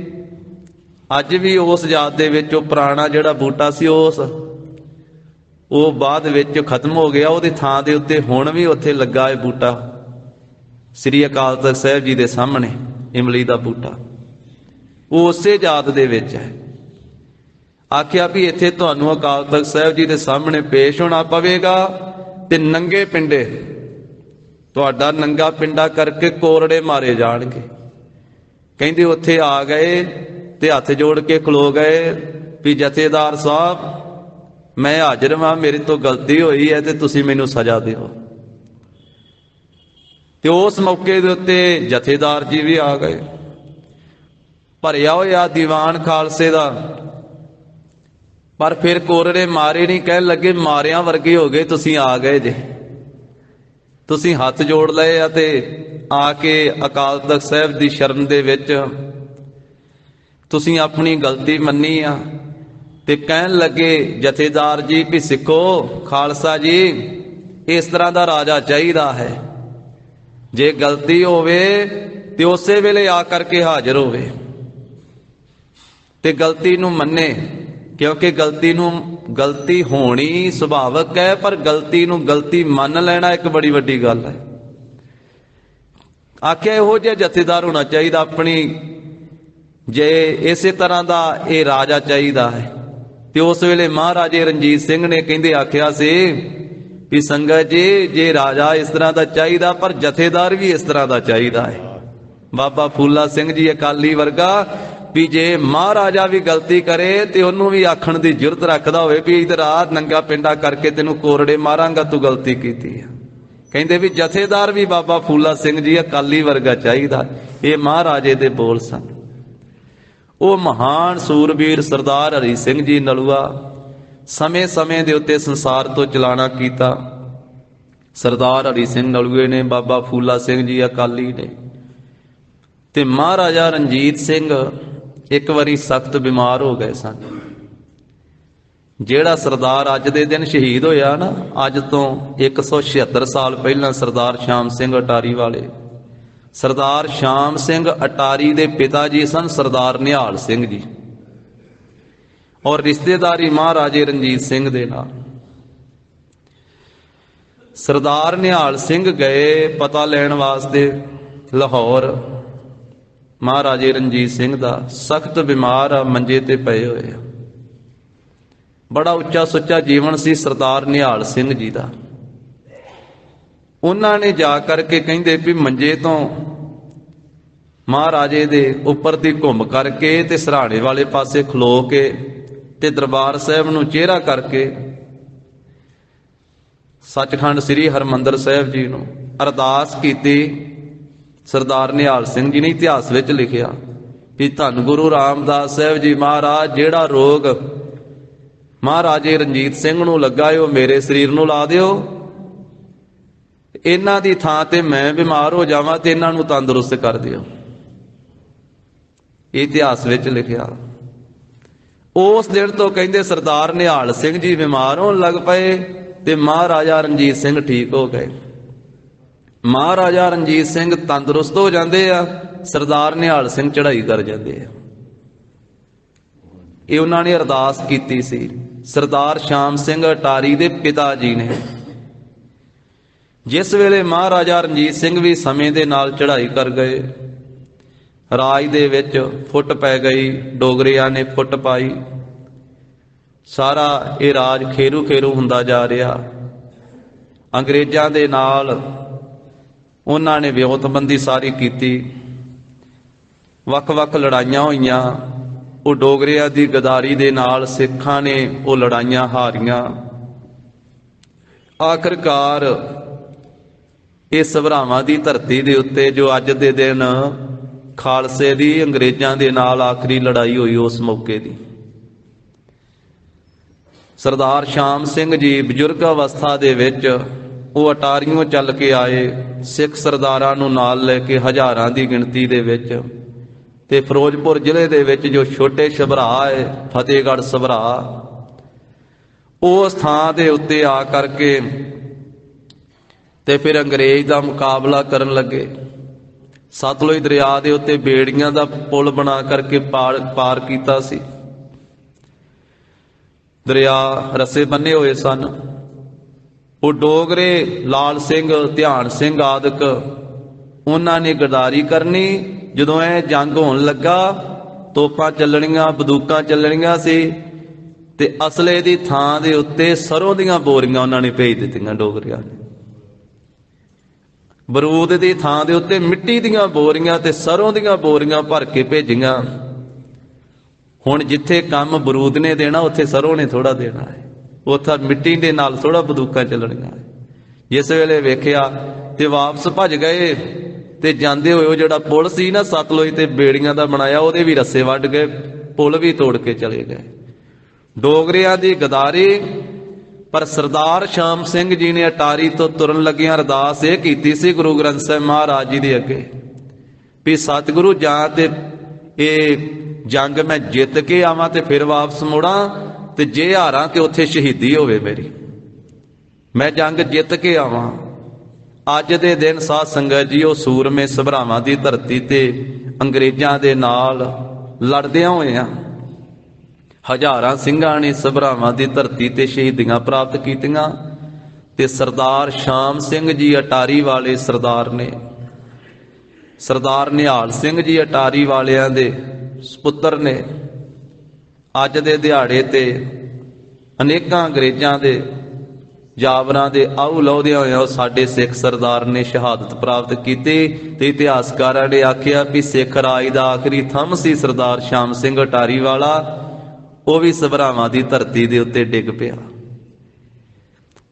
ਅੱਜ ਵੀ ਉਸ ਜਾਤ ਦੇ ਵਿੱਚ ਉਹ ਪੁਰਾਣਾ ਜਿਹੜਾ ਬੂਟਾ ਸੀ ਉਹ ਬਾਅਦ ਵਿੱਚ ਖਤਮ ਹੋ ਗਿਆ। ਉਹਦੀ ਥਾਂ ਦੇ ਉੱਤੇ ਹੁਣ ਵੀ ਉੱਥੇ ਲੱਗਾ ਹੈ ਬੂਟਾ, ਸ੍ਰੀ ਅਕਾਲ ਤਖਤ ਸਾਹਿਬ ਜੀ ਦੇ ਸਾਹਮਣੇ ਇਮਲੀ ਦਾ ਬੂਟਾ, ਉਹ ਉਸੇ ਜਾਤ ਦੇ ਵਿੱਚ ਹੈ। ਆਖਿਆ ਵੀ ਇੱਥੇ ਤੁਹਾਨੂੰ ਅਕਾਲ ਤਖਤ ਸਾਹਿਬ ਜੀ ਦੇ ਸਾਹਮਣੇ ਪੇਸ਼ ਹੋਣਾ ਪਵੇਗਾ ਤੇ ਨੰਗੇ ਪਿੰਡੇ, ਤੁਹਾਡਾ ਨੰਗਾ ਪਿੰਡਾ ਕਰਕੇ ਕੋਰੜੇ ਮਾਰੇ ਜਾਣਗੇ। ਕਹਿੰਦੇ ਉੱਥੇ ਆ ਗਏ ਤੇ ਹੱਥ ਜੋੜ ਕੇ ਖਲੋ ਗਏ ਵੀ ਜਥੇਦਾਰ ਸਾਹਿਬ ਮੈਂ ਹਾਜ਼ਰ ਹਾਂ, ਮੇਰੇ ਤੋਂ ਗਲਤੀ ਹੋਈ ਹੈ ਤੇ ਤੁਸੀਂ ਮੈਨੂੰ ਸਜ਼ਾ ਦਿਓ। ਤੇ ਉਸ ਮੌਕੇ ਦੇ ਉੱਤੇ ਜਥੇਦਾਰ ਜੀ ਵੀ ਆ ਗਏ। ਭਰਿਆ ਹੋਇਆ ਦੀਵਾਨ ਖਾਲਸੇ ਦਾ, ਪਰ ਫਿਰ ਕੋਰੜੇ ਮਾਰੇ ਨਹੀਂ। ਕਹਿਣ ਲੱਗੇ ਮਾਰਿਆਂ ਵਰਗੇ ਹੋ ਗਏ, ਤੁਸੀਂ ਆ ਗਏ ਜੇ, ਤੁਸੀਂ ਹੱਥ ਜੋੜ ਲਏ ਅਤੇ ਆ ਕੇ ਅਕਾਲ ਤਖਤ ਸਾਹਿਬ ਦੀ ਸ਼ਰਨ ਦੇ ਵਿੱਚ ਤੁਸੀਂ ਆਪਣੀ ਗਲਤੀ ਮੰਨੀ ਆ। ਤੇ ਕਹਿਣ ਲੱਗੇ ਜਥੇਦਾਰ ਜੀ ਵੀ ਸਿੱਖੋ, ਖਾਲਸਾ ਜੀ ਇਸ ਤਰ੍ਹਾਂ ਦਾ ਰਾਜਾ ਚਾਹੀਦਾ ਹੈ, ਜੇ ਗਲਤੀ ਹੋਵੇ ਤੇ ਉਸੇ ਵੇਲੇ ਆ ਕਰਕੇ ਹਾਜ਼ਰ ਹੋਵੇ ਤੇ ਗਲਤੀ ਨੂੰ ਮੰਨੇ, ਕਿਉਂਕਿ ਗਲਤੀ ਹੋਣੀ ਸੁਭਾਵਿਕ ਹੈ, ਪਰ ਗਲਤੀ ਨੂੰ ਗਲਤੀ ਮੰਨ ਲੈਣਾ ਇੱਕ ਬੜੀ ਵੱਡੀ ਗੱਲ ਹੈ। ਆਖਿਆ ਇਹੋ ਜਿਹਾ ਜਥੇਦਾਰ ਹੋਣਾ ਚਾਹੀਦਾ ਆਪਣੀ, ਜੇ ਇਸੇ ਤਰ੍ਹਾਂ ਦਾ ਇਹ ਰਾਜਾ ਚਾਹੀਦਾ ਹੈ। ਤੇ ਉਸ ਵੇਲੇ ਮਹਾਰਾਜੇ ਰਣਜੀਤ ਸਿੰਘ ਨੇ ਕਹਿੰਦੇ ਆਖਿਆ ਸੀ ਵੀ ਸੰਗਤ ਜੀ ਜੇ ਰਾਜਾ ਇਸ ਤਰ੍ਹਾਂ ਦਾ ਚਾਹੀਦਾ, ਪਰ ਜਥੇਦਾਰ ਵੀ ਇਸ ਤਰ੍ਹਾਂ ਦਾ ਚਾਹੀਦਾ ਹੈ। ਬਾਬਾ ਫੂਲਾ ਸਿੰਘ ਜੀ ਅਕਾਲੀ ਵਰਗਾ ਵੀ ਜੇ ਮਹਾਰਾਜਾ ਵੀ ਗਲਤੀ ਕਰੇ ਤੇ ਉਹਨੂੰ ਵੀ ਆਖਣ ਦੀ ਜੁਰਤ ਰੱਖਦਾ ਹੋਵੇ ਵੀ ਇਧਰ ਆ, ਨੰਗਾ ਪਿੰਡਾ ਕਰਕੇ ਤੈਨੂੰ ਕੋਰੜੇ ਮਾਰਾਂਗਾ, ਤੂੰ ਗਲਤੀ ਕੀਤੀ ਹੈ। ਕਹਿੰਦੇ ਵੀ ਜਥੇਦਾਰ ਵੀ ਬਾਬਾ ਫੂਲਾ ਸਿੰਘ ਜੀ ਅਕਾਲੀ ਵਰਗਾ ਚਾਹੀਦਾ। ਇਹ ਮਹਾਰਾਜੇ ਦੇ ਬੋਲ ਸਨ। ਉਹ ਮਹਾਨ ਸੂਰਬੀਰ ਸਰਦਾਰ ਹਰੀ ਸਿੰਘ ਜੀ ਨਲੂਆ ਸਮੇਂ-ਸਮੇਂ ਦੇ ਉੱਤੇ ਸੰਸਾਰ ਤੋਂ ਚਲਾਣਾ ਕੀਤਾ। ਸਰਦਾਰ ਹਰੀ ਸਿੰਘ ਨਲੂਏ ਨੇ, ਬਾਬਾ ਫੂਲਾ ਸਿੰਘ ਜੀ ਅਕਾਲੀ ਨੇ, ਤੇ ਮਹਾਰਾਜਾ ਰਣਜੀਤ ਸਿੰਘ ਇੱਕ ਵਾਰੀ ਸਖਤ ਬਿਮਾਰ ਹੋ ਗਏ ਸਨ। ਜਿਹੜਾ ਸਰਦਾਰ ਅੱਜ ਦੇ ਦਿਨ ਸ਼ਹੀਦ ਹੋਇਆ ਨਾ, ਅੱਜ ਤੋਂ 176 ਸਾਲ ਪਹਿਲਾਂ, ਸਰਦਾਰ ਸ਼ਾਮ ਸਿੰਘ ਅਟਾਰੀ ਵਾਲੇ, ਸਰਦਾਰ ਸ਼ਾਮ ਸਿੰਘ ਅਟਾਰੀ ਦੇ ਪਿਤਾ ਜੀ ਸਨ ਸਰਦਾਰ ਨਿਹਾਲ ਸਿੰਘ ਜੀ। ਔਰ ਰਿਸ਼ਤੇਦਾਰੀ ਮਹਾਰਾਜੇ ਰਣਜੀਤ ਸਿੰਘ ਦੇ ਨਾਲ। ਸਰਦਾਰ ਨਿਹਾਲ ਸਿੰਘ ਗਏ ਪਤਾ ਲੈਣ ਵਾਸਤੇ ਲਾਹੌਰ। ਮਹਾਰਾਜੇ ਰਣਜੀਤ ਸਿੰਘ ਦਾ ਸਖਤ ਬਿਮਾਰ ਆ, ਮੰਜੇ ਤੇ ਪਏ ਹੋਏ ਆ। ਬੜਾ ਉੱਚਾ ਸੁੱਚਾ ਜੀਵਨ ਸੀ ਸਰਦਾਰ ਨਿਹਾਲ ਸਿੰਘ ਜੀ ਦਾ। ਉਹਨਾਂ ਨੇ ਜਾ ਕਰਕੇ ਕਹਿੰਦੇ ਵੀ ਮੰਜੇ ਤੋਂ ਮਹਾਰਾਜੇ ਦੇ ਉੱਪਰ ਦੀ ਘੁੰਮ ਕਰਕੇ ਤੇ ਸਿਰਹਾਣੇ ਵਾਲੇ ਪਾਸੇ ਖਲੋ ਕੇ ਤੇ ਦਰਬਾਰ ਸਾਹਿਬ ਨੂੰ ਚਿਹਰਾ ਕਰਕੇ ਸੱਚਖੰਡ ਸ੍ਰੀ ਹਰਿਮੰਦਰ ਸਾਹਿਬ ਜੀ ਨੂੰ ਅਰਦਾਸ ਕੀਤੀ। ਸਰਦਾਰ ਨਿਹਾਲ ਸਿੰਘ ਜੀ ਨੇ ਇਤਿਹਾਸ ਵਿੱਚ ਲਿਖਿਆ ਵੀ ਧੰਨ ਗੁਰੂ ਰਾਮਦਾਸ ਸਾਹਿਬ ਜੀ ਮਹਾਰਾਜ, ਜਿਹੜਾ ਰੋਗ ਮਹਾਰਾਜੇ ਰਣਜੀਤ ਸਿੰਘ ਨੂੰ ਲੱਗਾ ਉਹ ਮੇਰੇ ਸਰੀਰ ਨੂੰ ਲਾ ਦਿਓ। ਇਹਨਾਂ ਦੀ ਥਾਂ ਤੇ ਮੈਂ ਬਿਮਾਰ ਹੋ ਜਾਵਾਂ ਤੇ ਇਹਨਾਂ ਨੂੰ ਤੰਦਰੁਸਤ ਕਰ ਦਿਓ। ਇਤਿਹਾਸ ਵਿੱਚ ਲਿਖਿਆ। ਉਸ ਦਿਨ ਤੋਂ ਕਹਿੰਦੇ ਸਰਦਾਰ ਨਿਹਾਲ ਸਿੰਘ ਜੀ ਬਿਮਾਰ ਹੋਣ ਲੱਗ ਪਏ ਤੇ ਮਹਾਰਾਜਾ ਰਣਜੀਤ ਸਿੰਘ ਠੀਕ ਹੋ ਗਏ। ਮਹਾਰਾਜਾ ਰਣਜੀਤ ਸਿੰਘ ਤੰਦਰੁਸਤ ਹੋ ਜਾਂਦੇ ਆ, ਸਰਦਾਰ ਨਿਹਾਲ ਸਿੰਘ ਚੜ੍ਹਾਈ ਕਰ ਜਾਂਦੇ ਆ। ਇਹ ਉਹਨਾਂ ਨੇ ਅਰਦਾਸ ਕੀਤੀ ਸੀ। ਸਰਦਾਰ ਸ਼ਾਮ ਸਿੰਘ ਅਟਾਰੀ ਦੇ ਪਿਤਾ ਜੀ ਨੇ। ਜਿਸ ਵੇਲੇ ਮਹਾਰਾਜਾ ਰਣਜੀਤ ਸਿੰਘ ਵੀ ਸਮੇਂ ਦੇ ਨਾਲ ਚੜ੍ਹਾਈ ਕਰ ਗਏ, ਰਾਜ ਦੇ ਵਿੱਚ ਫੁੱਟ ਪੈ ਗਈ, ਡੋਗਰਿਆਂ ਨੇ ਫੁੱਟ ਪਾਈ, ਸਾਰਾ ਇਹ ਰਾਜ ਖੇਰੂ ਖੇਰੂ ਹੁੰਦਾ ਜਾ ਰਿਹਾ। ਅੰਗਰੇਜ਼ਾਂ ਦੇ ਨਾਲ ਉਹਨਾਂ ਨੇ ਵਿਉਂਤਬੰਦੀ ਸਾਰੀ ਕੀਤੀ, ਵੱਖ-ਵੱਖ ਲੜਾਈਆਂ ਹੋਈਆਂ। ਉਹ ਡੋਗਰਿਆਂ ਦੀ ਗਦਾਰੀ ਦੇ ਨਾਲ ਸਿੱਖਾਂ ਨੇ ਉਹ ਲੜਾਈਆਂ ਹਾਰੀਆਂ। ਆਖਰਕਾਰ ਇਹ ਸਭਰਾਵਾਂ ਦੀ ਧਰਤੀ ਦੇ ਉੱਤੇ ਜੋ ਅੱਜ ਦੇ ਦਿਨ ਖਾਲਸੇ ਦੀ ਅੰਗਰੇਜ਼ਾਂ ਦੇ ਨਾਲ ਆਖਰੀ ਲੜਾਈ ਹੋਈ, ਉਸ ਮੌਕੇ ਦੀ ਸਰਦਾਰ ਸ਼ਾਮ ਸਿੰਘ ਜੀ ਬਜ਼ੁਰਗ ਅਵਸਥਾ ਦੇ ਵਿੱਚ ਉਹ ਅਟਾਰੀਓਂ ਚੱਲ ਕੇ ਆਏ, ਸਿੱਖ ਸਰਦਾਰਾਂ ਨੂੰ ਨਾਲ ਲੈ ਕੇ ਹਜ਼ਾਰਾਂ ਦੀ ਗਿਣਤੀ ਦੇ ਵਿੱਚ। ਤੇ ਫਿਰੋਜ਼ਪੁਰ ਜ਼ਿਲ੍ਹੇ ਦੇ ਵਿੱਚ ਜੋ ਛੋਟੇ ਸਭਰਾ ਹੈ, ਫਤਿਹਗੜ੍ਹ ਸਭਰਾ, ਉਸ ਥਾਂ ਦੇ ਉੱਤੇ ਆ ਕਰਕੇ ਤੇ ਫਿਰ ਅੰਗਰੇਜ਼ ਦਾ ਮੁਕਾਬਲਾ ਕਰਨ ਲੱਗੇ। ਸਤਲੁਜ ਦਰਿਆ ਦੇ ਉੱਤੇ ਬੇੜੀਆਂ ਦਾ ਪੁਲ ਬਣਾ ਕਰਕੇ ਪਾਰ ਕੀਤਾ ਸੀ। ਦਰਿਆ ਰੱਸੇ ਬੰਨੇ ਹੋਏ ਸਨ। ਉਹ ਡੋਗਰੇ ਲਾਲ ਸਿੰਘ, ਧਿਆਨ ਸਿੰਘ ਆਦਿਕ, ਉਹਨਾਂ ਨੇ ਗਦਾਰੀ ਕਰਨੀ। ਜਦੋਂ ਇਹ ਜੰਗ ਹੋਣ ਲੱਗਾ, ਤੋਪਾਂ ਚੱਲਣੀਆਂ, ਬੰਦੂਕਾਂ ਚੱਲਣੀਆਂ ਸੀ ਤੇ ਅਸਲੇ ਦੀ ਥਾਂ ਦੇ ਉੱਤੇ ਸਰੋਂ ਦੀਆਂ ਬੋਰੀਆਂ ਉਹਨਾਂ ਨੇ ਭੇਜ ਦਿੱਤੀਆਂ ਡੋਗਰਿਆਂ ਨੇ। ਬਰੂਦ ਦੀ ਥਾਂ ਦੇ ਉੱਤੇ ਮਿੱਟੀ ਦੀਆਂ ਬੋਰੀਆਂ ਤੇ ਸਰੋਂ ਦੀਆਂ ਬੋਰੀਆਂ ਭਰ ਕੇ ਭੇਜੀਆਂ। ਹੁਣ ਜਿੱਥੇ ਕੰਮ ਬਰੂਦ ਨੇ ਦੇਣਾ, ਉੱਥੇ ਸਰੋਂ ਨੇ ਥੋੜਾ ਦੇਣਾ ਹੈ। ਉੱਥੇ ਮਿੱਟੀ ਦੇ ਨਾਲ ਥੋੜਾ ਬੰਦੂਕਾਂ ਚੱਲਣੀਆਂ। ਜਿਸ ਵੇਲੇ ਵੇਖਿਆ ਤੇ ਵਾਪਸ ਭੱਜ ਗਏ ਤੇ ਜਾਂਦੇ ਹੋਏ ਉਹ ਜਿਹੜਾ ਪੁਲ ਸੀ ਨਾ ਸਤਲੁਜ ਤੇ ਬੇੜੀਆਂ ਦਾ ਬਣਾਇਆ, ਉਹਦੇ ਵੀ ਰੱਸੇ ਵੱਢ ਗਏ, ਪੁਲ ਵੀ ਤੋੜ ਕੇ ਚਲੇ ਗਏ। ਡੋਗਰਿਆਂ ਦੀ ਗਦਾਰੀ। ਪਰ ਸਰਦਾਰ ਸ਼ਾਮ ਸਿੰਘ ਜੀ ਨੇ ਅਟਾਰੀ ਤੋਂ ਤੁਰਨ ਲੱਗਿਆਂ ਅਰਦਾਸ ਇਹ ਕੀਤੀ ਸੀ ਗੁਰੂ ਗ੍ਰੰਥ ਸਾਹਿਬ ਮਹਾਰਾਜ ਜੀ ਦੇ ਅੱਗੇ ਵੀ ਸਤਿਗੁਰੂ, ਜਾਂ ਤੇ ਇਹ ਜੰਗ ਮੈਂ ਜਿੱਤ ਕੇ ਆਵਾਂ ਤੇ ਫਿਰ ਵਾਪਸ ਮੁੜਾਂ, ਤੇ ਜੇ ਹਾਰਾਂ ਤੇ ਉੱਥੇ ਸ਼ਹੀਦੀ ਹੋਵੇ ਮੇਰੀ, ਮੈਂ ਜੰਗ ਜਿੱਤ ਕੇ ਆਵਾਂ। ਅੱਜ ਦੇ ਦਿਨ ਸਾਧ ਸੰਗਤ ਜੀ, ਉਹ ਸੂਰਮੇ ਸਭਰਾਵਾਂ ਦੀ ਧਰਤੀ ਤੇ ਅੰਗਰੇਜ਼ਾਂ ਦੇ ਨਾਲ ਲੜਦਿਆਂ ਹੋਇਆਂ ਹਜ਼ਾਰਾਂ ਸਿੰਘਾਂ ਨੇ ਸਭਰਾਵਾਂ ਦੀ ਧਰਤੀ ਤੇ ਸ਼ਹੀਦੀਆਂ ਪ੍ਰਾਪਤ ਕੀਤੀਆਂ। ਤੇ ਸਰਦਾਰ ਸ਼ਾਮ ਸਿੰਘ ਜੀ ਅਟਾਰੀ ਵਾਲੇ ਸਰਦਾਰ ਨੇ, ਸਰਦਾਰ ਨਿਹਾਲ ਸਿੰਘ ਜੀ ਅਟਾਰੀ ਵਾਲਿਆਂ ਦੇ ਸੁਪੁੱਤਰ ਨੇ। ਅੱਜ ਦੇ ਦਿਹਾੜੇ ਤੇ ਅਨੇਕਾਂ ਅੰਗਰੇਜ਼ਾਂ ਦੇ ਜਾਵਰਾਂ ਦੇ ਆਹੂ ਲਾਹੁਦਿਆਂ ਹੋਇਆਂ ਸਾਡੇ ਸਿੱਖ ਸਰਦਾਰ ਨੇ ਸ਼ਹਾਦਤ ਪ੍ਰਾਪਤ ਕੀਤੀ। ਤੇ ਇਤਿਹਾਸਕਾਰਾਂ ਨੇ ਆਖਿਆ ਵੀ ਸਿੱਖ ਰਾਜ ਦਾ ਆਖਰੀ ਥੰਮ ਸੀ ਸਰਦਾਰ ਸ਼ਾਮ ਸਿੰਘ ਅਟਾਰੀ ਵਾਲਾ, ਉਹ ਵੀ ਸਭਰਾਵਾਂ ਦੀ ਧਰਤੀ ਦੇ ਉੱਤੇ ਡਿੱਗ ਪਿਆ।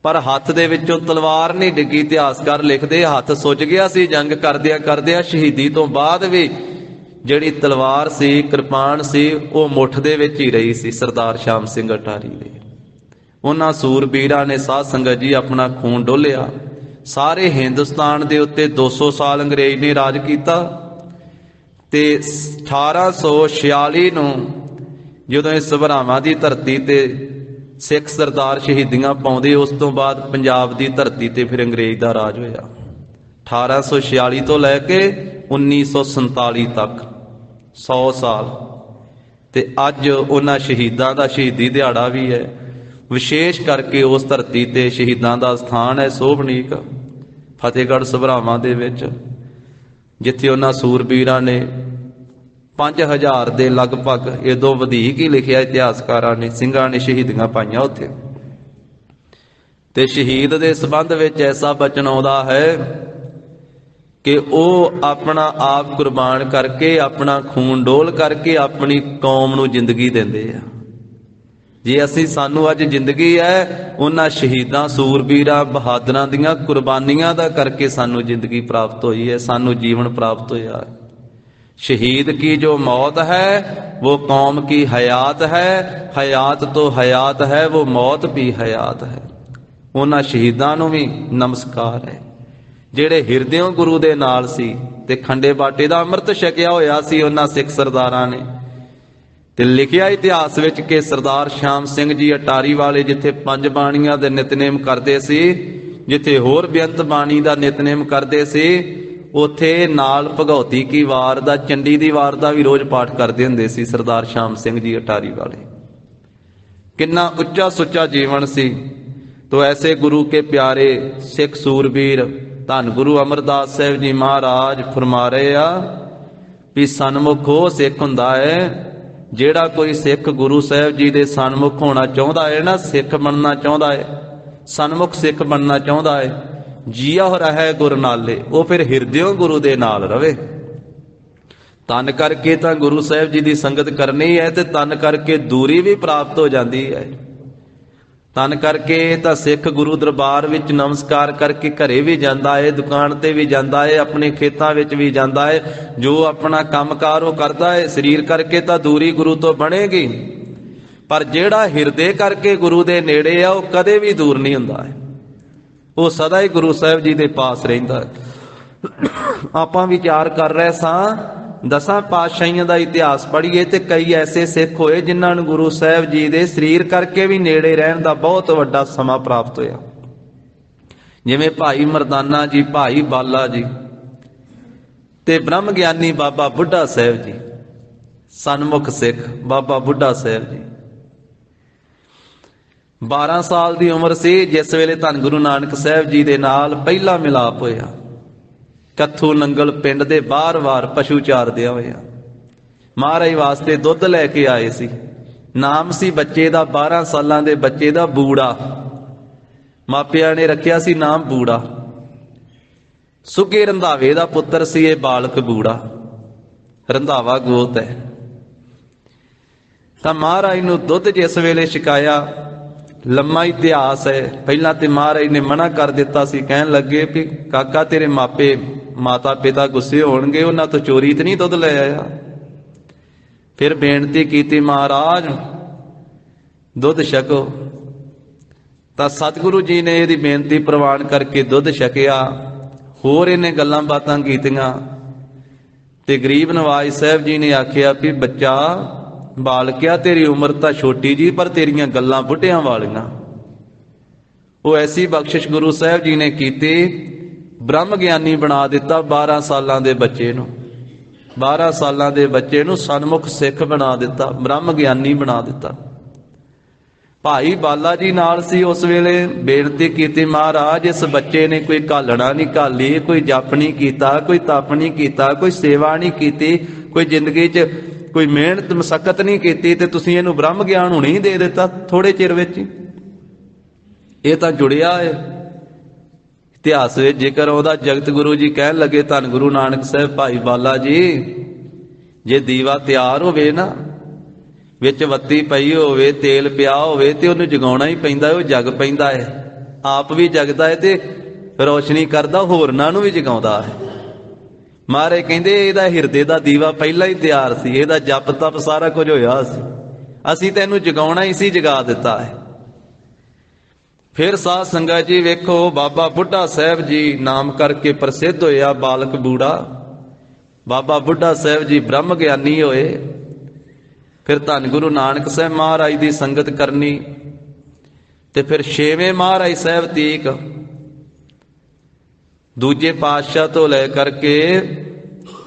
ਪਰ ਹੱਥ ਦੇ ਵਿੱਚੋਂ ਤਲਵਾਰ ਨਹੀਂ ਡਿੱਗੀ। ਇਤਿਹਾਸਕਾਰ ਲਿਖਦੇ ਹੱਥ ਸੁੱਜ ਗਿਆ ਸੀ ਜੰਗ ਕਰਦਿਆਂ ਕਰਦਿਆਂ। ਸ਼ਹੀਦੀ ਤੋਂ ਬਾਅਦ ਵੀ ਜਿਹੜੀ ਤਲਵਾਰ ਸੀ, ਕਿਰਪਾਨ ਸੀ, ਉਹ ਮੁੱਠ ਦੇ ਵਿੱਚ ਹੀ ਰਹੀ ਸੀ ਸਰਦਾਰ ਸ਼ਾਮ ਸਿੰਘ ਅਟਾਰੀ ਦੇ। ਉਹਨਾਂ ਸੂਰਬੀਰਾਂ ਨੇ ਸਾਧ ਸੰਗਤ ਜੀ ਆਪਣਾ ਖੂਨ ਡੋਲਿਆ। ਸਾਰੇ ਹਿੰਦੁਸਤਾਨ ਦੇ ਉੱਤੇ 200 ਸਾਲ ਅੰਗਰੇਜ਼ ਨੇ ਰਾਜ ਕੀਤਾ। ਤੇ 1846 ਨੂੰ ਜਦੋਂ ਇਹ ਸਭਰਾਵਾਂ ਦੀ ਧਰਤੀ ਤੇ ਸਿੱਖ ਸਰਦਾਰ ਸ਼ਹੀਦੀਆਂ ਪਾਉਂਦੇ, ਉਸ ਤੋਂ ਬਾਅਦ ਪੰਜਾਬ ਦੀ ਧਰਤੀ ਤੇ ਫਿਰ ਅੰਗਰੇਜ਼ ਦਾ ਰਾਜ ਹੋਇਆ। 1846 ਤੋਂ ਲੈ ਕੇ 1947 ਤੱਕ 100 ਸਾਲ। ਤੇ ਅੱਜ ਉਹਨਾਂ ਸ਼ਹੀਦਾਂ ਦਾ ਸ਼ਹੀਦੀ ਦਿਹਾੜਾ ਵੀ ਹੈ। ਵਿਸ਼ੇਸ਼ ਕਰਕੇ ਉਸ ਧਰਤੀ ਤੇ ਸ਼ਹੀਦਾਂ ਦਾ ਸਥਾਨ ਹੈ ਸੋਭਨੀਕ, ਫਤਿਹਗੜ੍ਹ ਸਭਰਾਵਾਂ ਦੇ ਵਿੱਚ, ਜਿੱਥੇ ਉਹਨਾਂ ਸੂਰਬੀਰਾਂ ਨੇ 5000 ਦੇ ਲਗਭਗ, ਇਦੋਂ ਵਧੇਕ ਹੀ ਲਿਖਿਆ ਇਤਿਹਾਸਕਾਰਾਂ ਨੇ, ਸਿੰਘਾਂ ਨੇ ਸ਼ਹੀਦੀਆਂ ਪਾਈਆਂ ਉੱਥੇ। ਤੇ ਸ਼ਹੀਦ ਦੇ ਸੰਬੰਧ ਵਿੱਚ ਐਸਾ ਬਚਨ ਆਉਂਦਾ ਹੈ ਕਿ ਉਹ ਆਪਣਾ ਆਪ ਕੁਰਬਾਨ ਕਰਕੇ, ਆਪਣਾ ਖੂਨ ਡੋਲ ਕਰਕੇ ਆਪਣੀ ਕੌਮ ਨੂੰ ਜ਼ਿੰਦਗੀ ਦਿੰਦੇ ਆ। ਜੇ ਸਾਨੂੰ ਅੱਜ ਜ਼ਿੰਦਗੀ ਹੈ, ਉਹਨਾਂ ਸ਼ਹੀਦਾਂ, ਸੂਰਬੀਰਾਂ, ਬਹਾਦਰਾਂ ਦੀਆਂ ਕੁਰਬਾਨੀਆਂ ਦਾ ਕਰਕੇ ਸਾਨੂੰ ਜ਼ਿੰਦਗੀ ਪ੍ਰਾਪਤ ਹੋਈ ਹੈ, ਸਾਨੂੰ ਜੀਵਨ ਪ੍ਰਾਪਤ ਹੋਇਆ। शहीद की जो मौत है वो कौम की हयात है, हयात तो हयात है, वो मौत भी हयात है। उन्हां शहीदां नूं भी नमस्कार है ਜਿਹੜੇ ਹਿਰਦਿਓਂ ਗੁਰੂ ਦੇ ਨਾਲ ਸੀ ਤੇ ਖੰਡੇ ਬਾਟੇ ਦਾ ਅੰਮ੍ਰਿਤ ਛਕਿਆ ਹੋਇਆ ਸੀ ਉਹਨਾਂ ਸਿੱਖ ਸਰਦਾਰਾਂ ਨੇ। ਤੇ ਲਿਖਿਆ ਇਤਿਹਾਸ ਵਿੱਚ ਕਿ ਸਰਦਾਰ ਸ਼ਾਮ ਸਿੰਘ ਜੀ ਅਟਾਰੀ ਵਾਲੇ ਜਿੱਥੇ 5 ਬਾਣੀਆਂ ਦੇ ਨਿਤਨੇਮ ਕਰਦੇ ਸੀ, ਜਿੱਥੇ ਹੋਰ ਬੇਅੰਤ ਬਾਣੀ ਦਾ ਨਿਤਨੇਮ ਕਰਦੇ ਸੀ, ਉੱਥੇ ਨਾਲ ਭਗਉਤੀ ਕੀ ਵਾਰ ਦਾ, ਚੰਡੀ ਦੀ ਵਾਰ ਦਾ ਵੀ ਰੋਜ਼ ਪਾਠ ਕਰਦੇ ਹੁੰਦੇ ਸੀ ਸਰਦਾਰ ਸ਼ਾਮ ਸਿੰਘ ਜੀ ਅਟਾਰੀ ਵਾਲੇ। ਕਿੰਨਾ ਉੱਚਾ ਸੁੱਚਾ ਜੀਵਨ ਸੀ। तो ऐसे गुरु के प्यारे सिख सूरबीर धन गुरु अमरदास साहिब जी महाराज फरमा रहे आ भी सन्मुख हो सिख हुंदा है जेड़ा कोई सिख गुरु साहिब जी दे सन्मुख होना चाहुंदा है ना, सिख बनना चाहुंदा है, सन्मुख सिख बनना चाहुंदा है, जिया हो रहा है गुर नाले, वो फिर हिरदियों गुरु दे नाल रवे। तन करके तां गुरु साहिब जी दी संगत करनी है ते तन करके दूरी भी प्राप्त हो जाती है। तन करके तां सिख गुरु दरबार विच नमस्कार करके घरे भी जांदा है, दुकान ते भी जांदा है, अपने खेतां विच भी जांदा है, जो अपना कामकार वो करदा है। शरीर करके तां दूरी गुरु तो बनेगी, पर जेड़ा हिरदे करके गुरु दे नेड़े आ वो कदे भी दूर नहीं हुंदा है, वो सदा ही गुरु साहिब जी दे पास रहिंदा है। आपां विचार कर रहे सां 10 पातशाहियां दा इतिहास पढ़िए ते कई ऐसे सिख होए जिन्हां नूं गुरु साहिब जी दे शरीर करके भी नेड़े रहण दा बहुत वड्डा समा प्राप्त होया। जिवें भाई मरदाना जी, भाई बाला जी ते ब्रह्म ज्ञानी बाबा बुढ़ा साहिब जी, सन्मुख सिख बाबा बुढ़ा साहिब जी। 12 साल दी उम्र सी जिस वेले धन गुरु नानक साहिब जी दे नाल पहला मिलाप होया। कत्थू नंगल पिंड दे बार-बार पशु चारदिया होया महाराज वास्ते दुध लैके आए सी। नाम सी बच्चे दा 12 सालां दे बच्चे दा बूड़ा, मापिया ने रखिया सी नाम बूड़ा। सुगे रंधावे दा पुत्र सी ये बालक बूड़ा, रंधावा गोत है। तां महाराज नूं दुध जिस वेले छकाया, लम्मा इतिहास है, पहला तो महाराज ने मना कर दिता सी, कहन लगे भी काका तेरे मापे माता पिता गुस्से होणगे, उन्हां तो चोरी तो नहीं दुध ले आया। फिर बेनती की महाराज दुध छको, तां सतगुरु जी ने इहदी बेनती प्रवान करके दुध छकिया। होर इन्हें गल्लां बातां कीतियां ते गरीब नवाज साहब जी ने आखिया भी बच्चा बालकिया तेरी उम्र तो छोटी जी पर तेरियां गल्लां बुढ़ियां वालियां। वो ऐसी बख्शिश गुरु साहब जी ने की, ब्रह्म ज्ञानी बना दिता 12 सालां दे बच्चे नूं। 12 सालां दे बच्चे नूं सन्मुख सिख बना दिता, ब्रह्म ज्ञानी बना दिता। भाई बाला जी नाल सी उस वेले। बेनती की महाराज इस बच्चे ने कोई घालना नहीं घाली, कोई जप नहीं कीता, कोई तप नहीं कीता, कोई सेवा नहीं की, कोई जिंदगी च कोई मेहनत मशक्कत नहीं की, ते तुसीं इहनूं ब्रह्म ज्ञान हुणे ही दे दिता थोड़े चिर विच। ये तां जुड़िया है इतिहास विच जिक्र आउंदा। जगत गुरु जी कहन लगे धन गुरु नानक साहिब भाई बाला जी, जे दीवा तैयार होवे ना, विच बत्ती पई होवे, तेल पिया होवे ते उहनूं जगाउणा ही पैंदा है, वो जग पैंदा है, आप भी जगदा है ते रोशनी करदा, होरनां नूं भी जगाउंदा है। महाराज कहंदे इहदा हिरदे दा दीवा पहला ही तैयार सी, इहदा जप तप सारा कुछ होया सी, असीं तैनूं जगाउणा ही सी, जगा दिता है। फिर साध संगत जी वेखो बाबा बुढ़ा साहब जी नाम करके प्रसिद्ध होया बालक बूढ़ा। बाबा बुढ़ा साहब जी ब्रह्म ज्ञानी होए। फिर धन गुरु नानक साहब महाराज की संगत करनी ते फिर 6वें महाराज साहब तीक दूजे पातशाह तो लै करके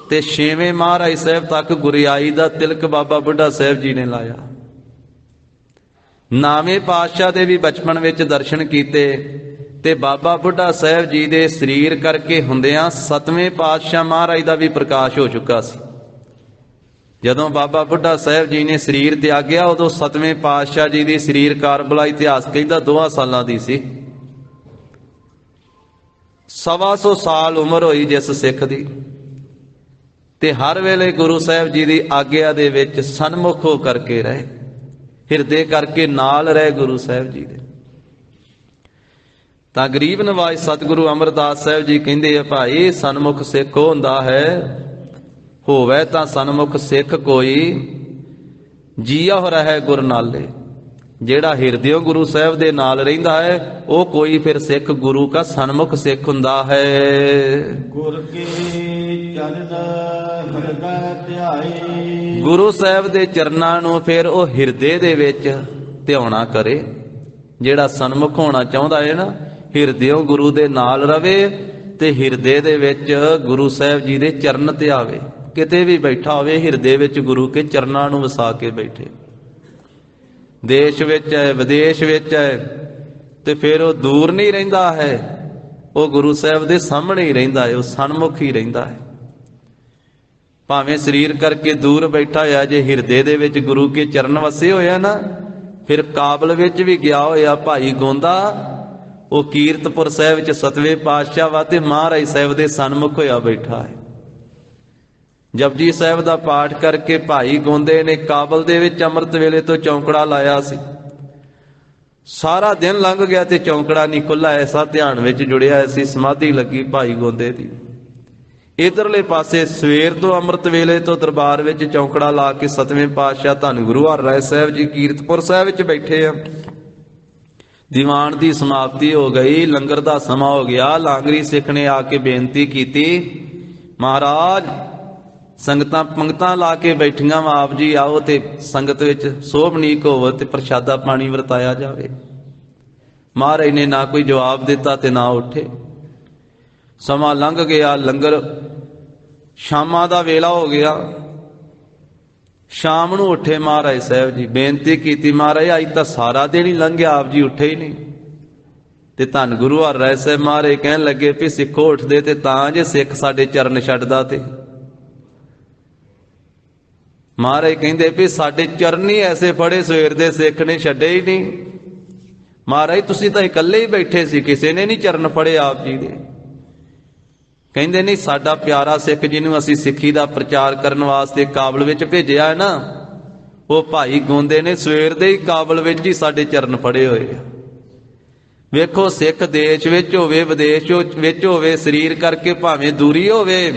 ਤੇ 6ਵੇਂ ਮਹਾਰਾਜ ਸਾਹਿਬ ਤੱਕ ਗੁਰਿਆਈ ਦਾ ਤਿਲਕ ਬਾਬਾ ਬੁੱਢਾ ਸਾਹਿਬ ਜੀ ਨੇ ਲਾਇਆ। 9ਵੇਂ ਪਾਤਸ਼ਾਹ ਦੇ ਵੀ ਬਚਪਨ ਵਿੱਚ ਦਰਸ਼ਨ ਕੀਤੇ ਤੇ ਬਾਬਾ ਬੁੱਢਾ ਸਾਹਿਬ ਜੀ ਦੇ ਸਰੀਰ ਕਰਕੇ ਹੁੰਦਿਆਂ 7ਵੇਂ ਪਾਤਸ਼ਾਹ ਮਹਾਰਾਜ ਦਾ ਵੀ ਪ੍ਰਕਾਸ਼ ਹੋ ਚੁੱਕਾ ਸੀ। ਜਦੋਂ ਬਾਬਾ ਬੁੱਢਾ ਸਾਹਿਬ ਜੀ ਨੇ ਸਰੀਰ ਤਿਆਗਿਆ ਉਦੋਂ 7ਵੇਂ ਪਾਤਸ਼ਾਹ ਜੀ ਦੀ ਸਰੀਰ ਕਾਰਬਲਾ ਇਤਿਹਾਸ ਕਹਿੰਦਾ 2 ਸਾਲਾਂ ਦੀ ਸੀ। 125 ਸਾਲ ਉਮਰ ਹੋਈ ਜਿਸ ਸਿੱਖ ਦੀ, ਤੇ ਹਰ ਵੇਲੇ ਗੁਰੂ ਸਾਹਿਬ ਜੀ ਦੀ ਆਗਿਆ ਦੇ ਵਿੱਚ ਸਨਮੁਖ ਹੋ ਕਰਕੇ ਰਹੇ, ਹਿਰਦੇ ਕਰਕੇ ਨਾਲ ਰਹੇ ਗੁਰੂ ਸਾਹਿਬ ਜੀ ਦੇ। ਤਾਂ ਗਰੀਬ ਨਵਾਜ਼ ਸਤਿਗੁਰੂ ਅਮਰਦਾਸ ਸਾਹਿਬ ਜੀ ਕਹਿੰਦੇ ਆ, ਭਾਈ ਸਨਮੁਖ ਸਿੱਖ ਉਹ ਹੁੰਦਾ ਹੈ, ਹੋਵੇ ਤਾਂ ਸਨਮੁਖ ਸਿੱਖ ਕੋਈ ਜੀਆ ਹੋ ਰਿਹਾ ਗੁਰ ਨਾਲੇ। ਜਿਹੜਾ ਹਿਰਦਿਓਂ ਗੁਰੂ ਸਾਹਿਬ ਦੇ ਨਾਲ ਰਹਿੰਦਾ ਹੈ ਉਹ ਕੋਈ ਫਿਰ ਸਿੱਖ ਗੁਰੂ ਦਾ ਸਨਮੁਖ ਸਿੱਖ ਹੁੰਦਾ ਹੈ। ਗੁਰ ਕੀ ਚਰਨ ਹਿਰਦੈ ਧਿਆਏ, ਗੁਰੂ ਸਾਹਿਬ ਦੇ ਚਰਨਾਂ ਨੂੰ ਫਿਰ ਉਹ ਹਿਰਦੇ ਦੇ ਵਿੱਚ ਧਿਆਉਣਾ ਕਰੇ। ਜਿਹੜਾ ਸਨਮੁਖ ਹੋਣਾ ਚਾਹੁੰਦਾ ਹੈ ਨਾ, ਹਿਰਦਿਓਂ ਗੁਰੂ ਦੇ ਨਾਲ ਰਵੇ ਤੇ ਹਿਰਦੇ ਦੇ ਵਿੱਚ ਗੁਰੂ ਸਾਹਿਬ ਜੀ ਦੇ ਚਰਨ ਧਿਆਵੇ। ਕਿਤੇ ਵੀ ਬੈਠਾ ਹੋਵੇ ਹਿਰਦੇ ਵਿੱਚ ਗੁਰੂ ਕੇ ਚਰਨਾਂ ਨੂੰ ਵਸਾ ਕੇ ਬੈਠੇ। ਦੇਸ਼ ਵਿੱਚ ਹੈ, ਵਿਦੇਸ਼ ਵਿੱਚ ਹੈ, ਤੇ ਫਿਰ ਉਹ ਦੂਰ ਨਹੀਂ ਰਹਿੰਦਾ ਹੈ, ਉਹ ਗੁਰੂ ਸਾਹਿਬ ਦੇ ਸਾਹਮਣੇ ਹੀ ਰਹਿੰਦਾ ਹੈ, ਉਹ ਸਨਮੁਖ ਹੀ ਰਹਿੰਦਾ ਹੈ। ਭਾਵੇਂ ਸਰੀਰ ਕਰਕੇ ਦੂਰ ਬੈਠਾ ਹੋਇਆ, ਜੇ ਹਿਰਦੇ ਦੇ ਵਿੱਚ ਗੁਰੂ ਕੇ ਚਰਨ ਵਸੇ ਹੋਇਆ ਨਾ, ਫਿਰ ਕਾਬਲ ਵਿੱਚ ਵੀ ਗਿਆ ਹੋਇਆ ਭਾਈ ਗੋਂਦਾ, ਉਹ ਕੀਰਤਪੁਰ ਸਾਹਿਬ ਵਿੱਚ 7ਵੇਂ ਪਾਤਸ਼ਾਹ ਵਾ ਤੇ ਮਹਾਰਾਜ ਸਾਹਿਬ ਦੇ ਸਨਮੁਖ ਹੋਇਆ ਬੈਠਾ ਹੈ। ਜਪਜੀ ਸਾਹਿਬ ਦਾ ਪਾਠ ਕਰਕੇ ਭਾਈ ਗੋਂਦੇ ਨੇ ਕਾਬਲ ਦੇ ਵਿੱਚ ਅੰਮ੍ਰਿਤ ਵੇਲੇ ਤੋਂ ਚੌਂਕੜਾ ਲਾਇਆ ਸੀ। ਸਾਰਾ ਦਿਨ ਲੰਘ ਗਿਆ ਤੇ ਚੌਂਕੜਾ ਨਹੀਂ ਖੁੱਲਾ, ਐਸਾ ਧਿਆਨ ਵਿੱਚ ਜੁੜਿਆ ਸੀ, ਸਮਾਧੀ ਲੱਗੀ ਭਾਈ ਗੋਂਦੇ ਦੀ। ਇਧਰਲੇ ਪਾਸੇ ਸਵੇਰ ਤੋਂ ਅੰਮ੍ਰਿਤ ਵੇਲੇ ਤੋਂ ਦਰਬਾਰ ਵਿੱਚ ਚੌਂਕੜਾ ਲਾ ਕੇ 7ਵੇਂ ਪਾਤਸ਼ਾਹ ਧੰਨ ਗੁਰੂ ਹਰਿਰਾਏ ਸਾਹਿਬ ਜੀ ਕੀਰਤਪੁਰ ਸਾਹਿਬ ਵਿੱਚ ਬੈਠੇ ਆ। ਦੀਵਾਨ ਦੀ ਸਮਾਪਤੀ ਹੋ ਗਈ, ਲੰਗਰ ਦਾ ਸਮਾਂ ਹੋ ਗਿਆ। ਲਾਂਗਰੀ ਸਿੱਖ ਨੇ ਆ ਕੇ ਬੇਨਤੀ ਕੀਤੀ, ਮਹਾਰਾਜ ਸੰਗਤਾਂ ਪੰਗਤਾਂ ਲਾ ਕੇ ਬੈਠੀਆਂ ਵਾ, ਆਪ ਜੀ ਆਓ ਤੇ ਸੰਗਤ ਵਿੱਚ ਸੋਭਨੀਕ ਹੋਵੋ ਤੇ ਪ੍ਰਸ਼ਾਦਾ ਪਾਣੀ ਵਰਤਾਇਆ ਜਾਵੇ। ਮਹਾਰਾਜ ਨੇ ਨਾ ਕੋਈ ਜਵਾਬ ਦਿੱਤਾ ਤੇ ਨਾ ਉੱਠੇ। ਸਮਾਂ ਲੰਘ ਗਿਆ, ਲੰਗਰ ਸ਼ਾਮਾਂ ਦਾ ਵੇਲਾ ਹੋ ਗਿਆ। ਸ਼ਾਮ ਨੂੰ ਉੱਠੇ ਮਹਾਰਾਜ ਸਾਹਿਬ ਜੀ, ਬੇਨਤੀ ਕੀਤੀ, ਮਹਾਰਾਜ ਅੱਜ ਤਾਂ ਸਾਰਾ ਦਿਨ ਹੀ ਲੰਘ ਗਿਆ, ਆਪ ਜੀ ਉੱਠੇ ਹੀ ਨਹੀਂ। ਤੇ ਧੰਨ ਗੁਰੂ ਹਰਿਰਾਏ ਸਾਹਿਬ ਮਹਾਰਾਜ ਕਹਿਣ ਲੱਗੇ ਵੀ ਸਿੱਖੋ ਉੱਠਦੇ ਤੇ ਤਾਂ ਜੇ ਸਿੱਖ ਸਾਡੇ ਚਰਨ ਛੱਡਦਾ। ਤੇ ਮਹਾਰਾਜ ਕਹਿੰਦੇ ਵੀ ਸਾਡੇ ਚਰਨ ਹੀ ਐਸੇ ਫੜੇ ਸਵੇਰ ਦੇ ਸਿੱਖ ਨੇ ਛੱਡੇ ਹੀ ਨਹੀਂ। ਮਹਾਰਾਜ ਤੁਸੀਂ ਤਾਂ ਇਕੱਲੇ ਹੀ ਬੈਠੇ ਸੀ, ਕਿਸੇ ਨੇ ਨਹੀਂ ਚਰਨ ਫੜੇ ਆਪ ਜੀ ਦੇ। ਕਹਿੰਦੇ ਨਹੀਂ, ਸਾਡਾ ਪਿਆਰਾ ਸਿੱਖ ਜਿਹਨੂੰ ਅਸੀਂ ਸਿੱਖੀ ਦਾ ਪ੍ਰਚਾਰ ਕਰਨ ਵਾਸਤੇ ਕਾਬਲ ਵਿੱਚ ਭੇਜਿਆ ਹੈ ਨਾ, ਉਹ ਭਾਈ ਗੋਂਦੇ ਨੇ ਸਵੇਰ ਦੇ ਹੀ ਕਾਬਲ ਵਿੱਚ ਹੀ ਸਾਡੇ ਚਰਨ ਫੜੇ ਹੋਏ ਆ। ਵੇਖੋ, ਸਿੱਖ ਦੇਸ਼ ਵਿੱਚ ਹੋਵੇ ਵਿਦੇਸ਼ ਵਿੱਚ ਹੋਵੇ, ਸਰੀਰ ਕਰਕੇ ਭਾਵੇਂ ਦੂਰੀ ਹੋਵੇ,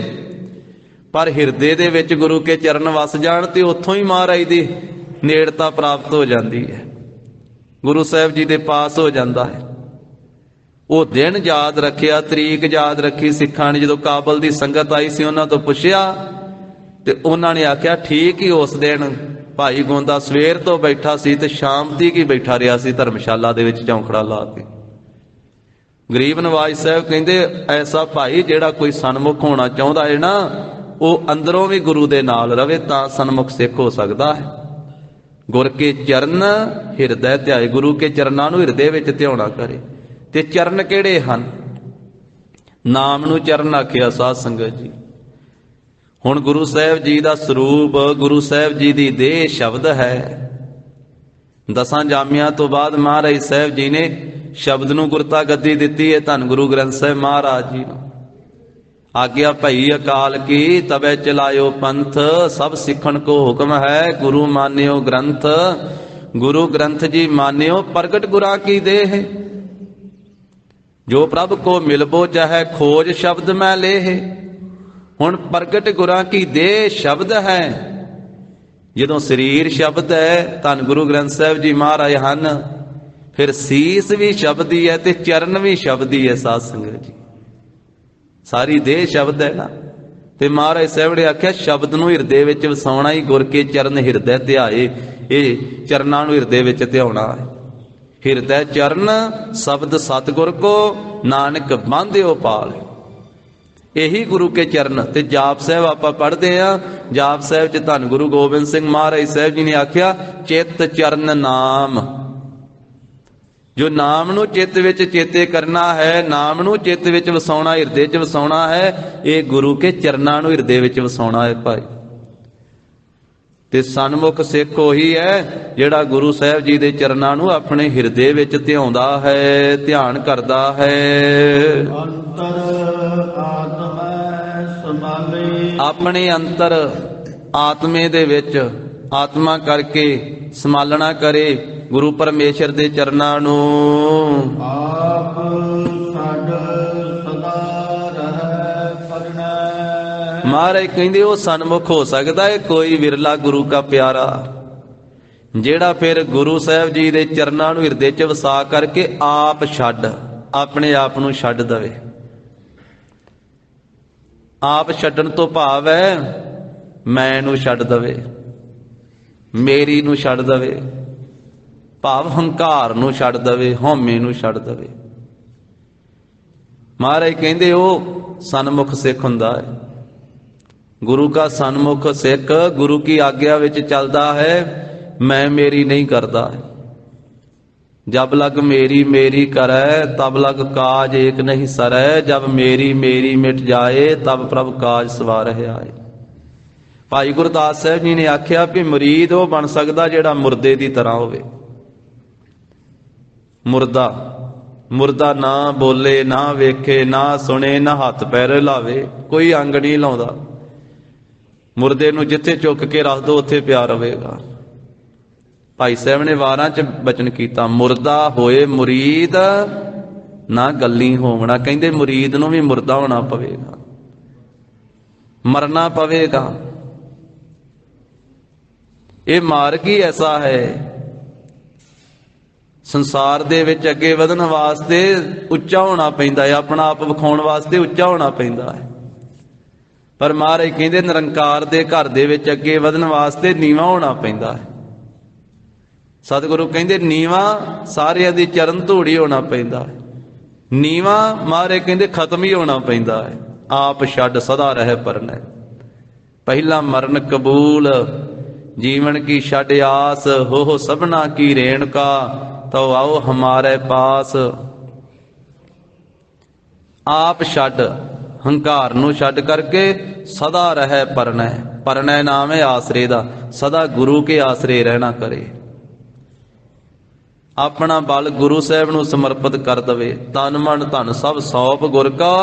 ਪਰ ਹਿਰਦੇ ਦੇ ਵਿੱਚ ਗੁਰੂ ਕੇ ਚਰਨ ਵਸ ਜਾਣ ਤੇ ਉੱਥੋਂ ਹੀ ਮਹਾਰਾਜ ਦੀ ਨੇੜਤਾ ਪ੍ਰਾਪਤ ਹੋ ਜਾਂਦੀ ਹੈ, ਗੁਰੂ ਸਾਹਿਬ ਜੀ ਦੇ ਪਾਸ ਹੋ ਜਾਂਦਾ ਹੈ। ਉਹ ਦਿਨ ਯਾਦ ਰੱਖਿਆ, ਤਰੀਕ ਯਾਦ ਰੱਖੀ ਸਿੱਖਾਂ ਨੇ। ਜਦੋਂ ਕਾਬਲ ਦੀ ਸੰਗਤ ਆਈ ਸੀ ਉਹਨਾਂ ਤੋਂ ਪੁੱਛਿਆ ਤੇ ਉਹਨਾਂ ਨੇ ਆਖਿਆ ਠੀਕ ਹੀ ਉਸ ਦਿਨ ਭਾਈ ਗੋਂਦਾ ਸਵੇਰ ਤੋਂ ਬੈਠਾ ਸੀ ਤੇ ਸ਼ਾਮ ਤੀਕ ਹੀ ਬੈਠਾ ਰਿਹਾ ਸੀ ਧਰਮਸ਼ਾਲਾ ਦੇ ਵਿੱਚ ਚੌਂਕੜਾ ਲਾ ਕੇ। ਗਰੀਬ ਨਵਾਜ਼ ਸਾਹਿਬ ਕਹਿੰਦੇ ਐਸਾ ਭਾਈ ਜਿਹੜਾ ਕੋਈ ਸਨਮੁਖ ਹੋਣਾ ਚਾਹੁੰਦਾ ਹੈ ਨਾ, ਉਹ ਅੰਦਰੋਂ ਵੀ ਗੁਰੂ ਦੇ ਨਾਲ ਰਵੇ ਤਾਂ ਸਨਮੁਖ ਸਿੱਖ ਹੋ ਸਕਦਾ ਹੈ। ਗੁਰ ਕੇ ਚਰਨ ਹਿਰਦੈ ਧਿਆਏ, ਗੁਰੂ ਕੇ ਚਰਨਾਂ ਨੂੰ ਹਿਰਦੇ ਵਿੱਚ ਧਿਆਉਣਾ ਕਰੇ। ਤੇ ਚਰਨ ਕਿਹੜੇ ਹਨ? ਨਾਮ ਨੂੰ ਚਰਨ ਆਖਿਆ ਸਾਧ ਸੰਗਤ ਜੀ। ਹੁਣ ਗੁਰੂ ਸਾਹਿਬ ਜੀ ਦਾ ਸਰੂਪ, ਗੁਰੂ ਸਾਹਿਬ ਜੀ ਦੀ ਦੇਹ ਸ਼ਬਦ ਹੈ। 10 ਜਾਮਿਆਂ ਤੋਂ ਬਾਅਦ ਮਹਾਰਾਜ ਸਾਹਿਬ ਜੀ ਨੇ ਸ਼ਬਦ ਨੂੰ ਗੁਰਤਾ ਗੱਦੀ ਦਿੱਤੀ ਹੈ ਧੰਨ ਗੁਰੂ ਗ੍ਰੰਥ ਸਾਹਿਬ ਮਹਾਰਾਜ ਜੀ ਨੂੰ। ਆਗਿਆ ਭਈ ਅਕਾਲ ਕੀ ਤਬੈ ਚਲਾਇਓ ਪੰਥ, ਸਭ ਸਿੱਖਣ ਕੋ ਹੁਕਮ ਹੈ ਗੁਰੂ ਮਾਨਿਓ ਗ੍ਰੰਥ। ਗੁਰੂ ਗ੍ਰੰਥ ਜੀ ਮਾਨਿਓ ਪ੍ਰਗਟ ਗੁਰਾਂ ਕੀ ਦੇਹ, ਜੋ ਪ੍ਰਭ ਕੋ ਮਿਲਬੋ ਚਾਹੇ ਖੋਜ ਸ਼ਬਦ ਮੈਂ ਲੇਹ। ਹੁਣ ਪ੍ਰਗਟ ਗੁਰਾਂ ਕੀ ਦੇਹ ਸ਼ਬਦ ਹੈ। ਜਦੋਂ ਸਰੀਰ ਸ਼ਬਦ ਹੈ, ਧੰਨ ਗੁਰੂ ਗ੍ਰੰਥ ਸਾਹਿਬ ਜੀ ਮਹਾਰਾਜ ਹਨ, ਫਿਰ ਸੀਸ ਵੀ ਸ਼ਬਦ ਹੀ ਹੈ ਤੇ ਚਰਨ ਵੀ ਸ਼ਬਦ ਹੀ ਹੈ। ਸਾਧ ਸੰਗਤ ਜੀ, ਸਾਰੀ ਦੇਹ ਸ਼ਬਦ ਹੈ ਨਾ। ਤੇ ਮਹਾਰਾਜ ਸਾਹਿਬ ਨੇ ਆਖਿਆ ਸ਼ਬਦ ਨੂੰ ਹਿਰਦੇ ਵਿੱਚ ਵਸਾਉਣਾ ਹੀ ਗੁਰ ਕੇ ਚਰਨ ਹਿਰਦੈ ਧਿਆਏ। ਇਹ ਚਰਨਾਂ ਨੂੰ ਹਿਰਦੇ ਵਿੱਚ ਧਿਆਉਣਾ ਹੈ। ਹਿਰਦੈ ਚਰਨ ਸ਼ਬਦ ਸਤਿਗੁਰ ਕੋ ਨਾਨਕ ਬਾਂਧਿਓ ਪਾਲ। ਇਹੀ ਗੁਰੂ ਕੇ ਚਰਨ। ਤੇ ਜਾਪ ਸਾਹਿਬ ਆਪਾਂ ਪੜ੍ਹਦੇ ਆ, ਜਾਪ ਸਾਹਿਬ 'ਚ ਧੰਨ ਗੁਰੂ ਗੋਬਿੰਦ ਸਿੰਘ ਮਹਾਰਾਜ ਸਾਹਿਬ ਜੀ ਨੇ ਆਖਿਆ, ਚਿੱਤ ਚਰਨ ਨਾਮ। ਜੋ ਨਾਮ ਨੂੰ ਚਿੱਤ ਵਿੱਚ ਚੇਤੇ ਕਰਨਾ ਹੈ, ਨਾਮ ਨੂੰ ਚਿੱਤ ਵਿੱਚ ਵਸਾਉਣਾ, ਹਿਰਦੇ 'ਚ ਵਸਾਉਣਾ ਹੈ, ਇਹ ਗੁਰੂ ਕੇ ਚਰਨਾਂ ਨੂੰ ਹਿਰਦੇ ਵਿੱਚ ਵਸਾਉਣਾ ਹੈ ਭਾਈ। ਤੇ ਸਨਮੁਖ ਸਿੱਖ ਉਹੀ ਹੈ ਜਿਹੜਾ ਗੁਰੂ ਸਾਹਿਬ ਜੀ ਦੇ ਚਰਨਾਂ ਨੂੰ ਆਪਣੇ ਹਿਰਦੇ ਵਿੱਚ ਧਿਆਉਂਦਾ ਹੈ, ਧਿਆਨ ਕਰਦਾ ਹੈ। ਅੰਤਰ ਆਤਮੈ ਸਮਾਲੇ, ਆਪਣੇ ਅੰਤਰ ਆਤਮੇ ਦੇ ਵਿੱਚ ਆਤਮਾ ਕਰਕੇ ਸੰਭਾਲਣਾ ਕਰੇ ਗੁਰੂ ਪਰਮੇਸ਼ਰ ਦੇ ਚਰਨਾਂ ਨੂੰ। ਆਪ ਛੱਡ ਸਦਾ ਰਹਿ ਪਰਣੈ। ਮਹਾਰਾਜ ਕਹਿੰਦੇ ਉਹ ਸਨਮੁਖ ਹੋ ਸਕਦਾ ਹੈ ਕੋਈ ਵਿਰਲਾ ਗੁਰੂ ਕਾ ਪਿਆਰਾ, ਜਿਹੜਾ ਫਿਰ ਗੁਰੂ ਸਾਹਿਬ ਜੀ ਦੇ ਚਰਨਾਂ ਨੂੰ ਹਿਰਦੇ 'ਚ ਵਸਾ ਕਰਕੇ ਆਪ ਛੱਡ, ਆਪਣੇ ਆਪ ਨੂੰ ਛੱਡ ਦਵੇ। ਆਪ ਛੱਡਣ ਤੋਂ ਭਾਵ ਹੈ ਮੈਂ ਨੂੰ ਛੱਡ ਦਵੇ, ਮੇਰੀ ਨੂੰ ਛੱਡ ਦਵੇ, ਭਾਵ ਹੰਕਾਰ ਨੂੰ ਛੱਡ ਦਵੇ, ਹਉਮੈ ਨੂੰ ਛੱਡ ਦਵੇ। ਮਹਾਰਾਜ ਕਹਿੰਦੇ ਉਹ ਸਨਮੁਖ ਸਿੱਖ ਹੁੰਦਾ ਹੈ। ਗੁਰੂ ਕਾ ਸਨਮੁਖ ਸਿੱਖ ਗੁਰੂ ਕੀ ਆਗਿਆ ਵਿੱਚ ਚੱਲਦਾ ਹੈ, ਮੈਂ ਮੇਰੀ ਨਹੀਂ ਕਰਦਾ। ਜਬ ਲਗ ਮੇਰੀ ਮੇਰੀ ਕਰੈ, ਤਬ ਲਗ ਕਾਜ ਏਕ ਨਹੀਂ ਸਰੈ। ਜਬ ਮੇਰੀ ਮੇਰੀ ਮਿਟ ਜਾਏ, ਤਬ ਪ੍ਰਭ ਕਾਜ ਸਵਾਰਹਿ ਆਏ। ਭਾਈ ਗੁਰਦਾਸ ਸਾਹਿਬ ਜੀ ਨੇ ਆਖਿਆ ਵੀ ਮੁਰੀਦ ਉਹ ਬਣ ਸਕਦਾ ਜਿਹੜਾ ਮੁਰਦੇ ਦੀ ਤਰ੍ਹਾਂ ਹੋਵੇ। ਮੁਰਦਾ ਨਾ ਬੋਲੇ, ਨਾ ਵੇਖੇ, ਨਾ ਸੁਣੇ, ਨਾ ਹੱਥ ਪੈਰ ਹਿਲਾਵੇ, ਕੋਈ ਅੰਗ ਨਹੀਂ ਲਾਉਂਦਾ। ਮੁਰਦੇ ਨੂੰ ਜਿੱਥੇ ਚੁੱਕ ਕੇ ਰੱਖ ਦੋ ਉੱਥੇ ਪਿਆ ਰਵੇਗਾ। ਭਾਈ ਸਾਹਿਬ ਨੇ ਵਾਰਾਂ 'ਚ ਬਚਨ ਕੀਤਾ, ਮੁਰਦਾ ਹੋਏ ਮੁਰੀਦ ਨਾ ਗੱਲੀ ਹੋਵਣਾ। ਕਹਿੰਦੇ ਮੁਰੀਦ ਨੂੰ ਵੀ ਮੁਰਦਾ ਹੋਣਾ ਪਵੇਗਾ, ਮਰਨਾ ਪਵੇਗਾ। ਇਹ ਮਾਰਗ ਹੀ ਐਸਾ ਹੈ। ਸੰਸਾਰ ਦੇ ਵਿੱਚ ਅੱਗੇ ਵਧਣ ਵਾਸਤੇ ਉੱਚਾ ਹੋਣਾ ਪੈਂਦਾ ਹੈ, ਆਪਣਾ ਆਪ ਵਿਖਾਉਣ ਵਾਸਤੇ ਉੱਚਾ ਹੋਣਾ ਪੈਂਦਾ ਹੈ। ਪਰ ਮਹਾਰਾਜ ਕਹਿੰਦੇ ਨਿਰੰਕਾਰ ਦੇ ਘਰ ਦੇ ਵਿੱਚ ਅੱਗੇ ਵਧਣ ਵਾਸਤੇ ਨੀਵਾਂ ਹੋਣਾ ਪੈਂਦਾ ਹੈ। ਸਤਿਗੁਰੂ ਕਹਿੰਦੇ ਨੀਵਾਂ ਸਾਰਿਆਂ ਦੀ ਚਰਨ ਧੂੜੀ ਹੋਣਾ ਪੈਂਦਾ ਹੈ। ਨੀਵਾਂ ਮਹਾਰਾਜ ਕਹਿੰਦੇ ਖਤਮ ਹੀ ਹੋਣਾ ਪੈਂਦਾ ਹੈ। ਆਪ ਛੱਡ ਸਦਾ ਰਹਿ ਪਰਣੈ। ਪਹਿਲਾ ਮਰਨ ਕਬੂਲ, ਜੀਵਨ ਕੀ ਛੱਡ ਆਸ। ਹੋ ਸਭਨਾ ਕੀ ਰੇਣਕਾ, ਤੋ ਆਓ ਹਮਾਰੇ ਪਾਸ। ਆਪ ਛੱਡ, ਹੰਕਾਰ ਨੂੰ ਛੱਡ ਕਰਕੇ ਸਦਾ ਰਹਿ ਪਰਣੈ। ਪਰਣੈ ਨਾਮ ਹੈ ਆਸਰੇ ਦਾ, ਸਦਾ ਗੁਰੂ ਕੇ ਆਸਰੇ ਰਹਿਣਾ ਕਰੇ। ਆਪਣਾ ਬਲ ਗੁਰੂ ਸਾਹਿਬ ਨੂੰ ਸਮਰਪਿਤ ਕਰ ਦਵੇ। ਤਨ ਮਨ ਧਨ ਸਭ ਸੌਂਪ ਗੁਰ ਕਾ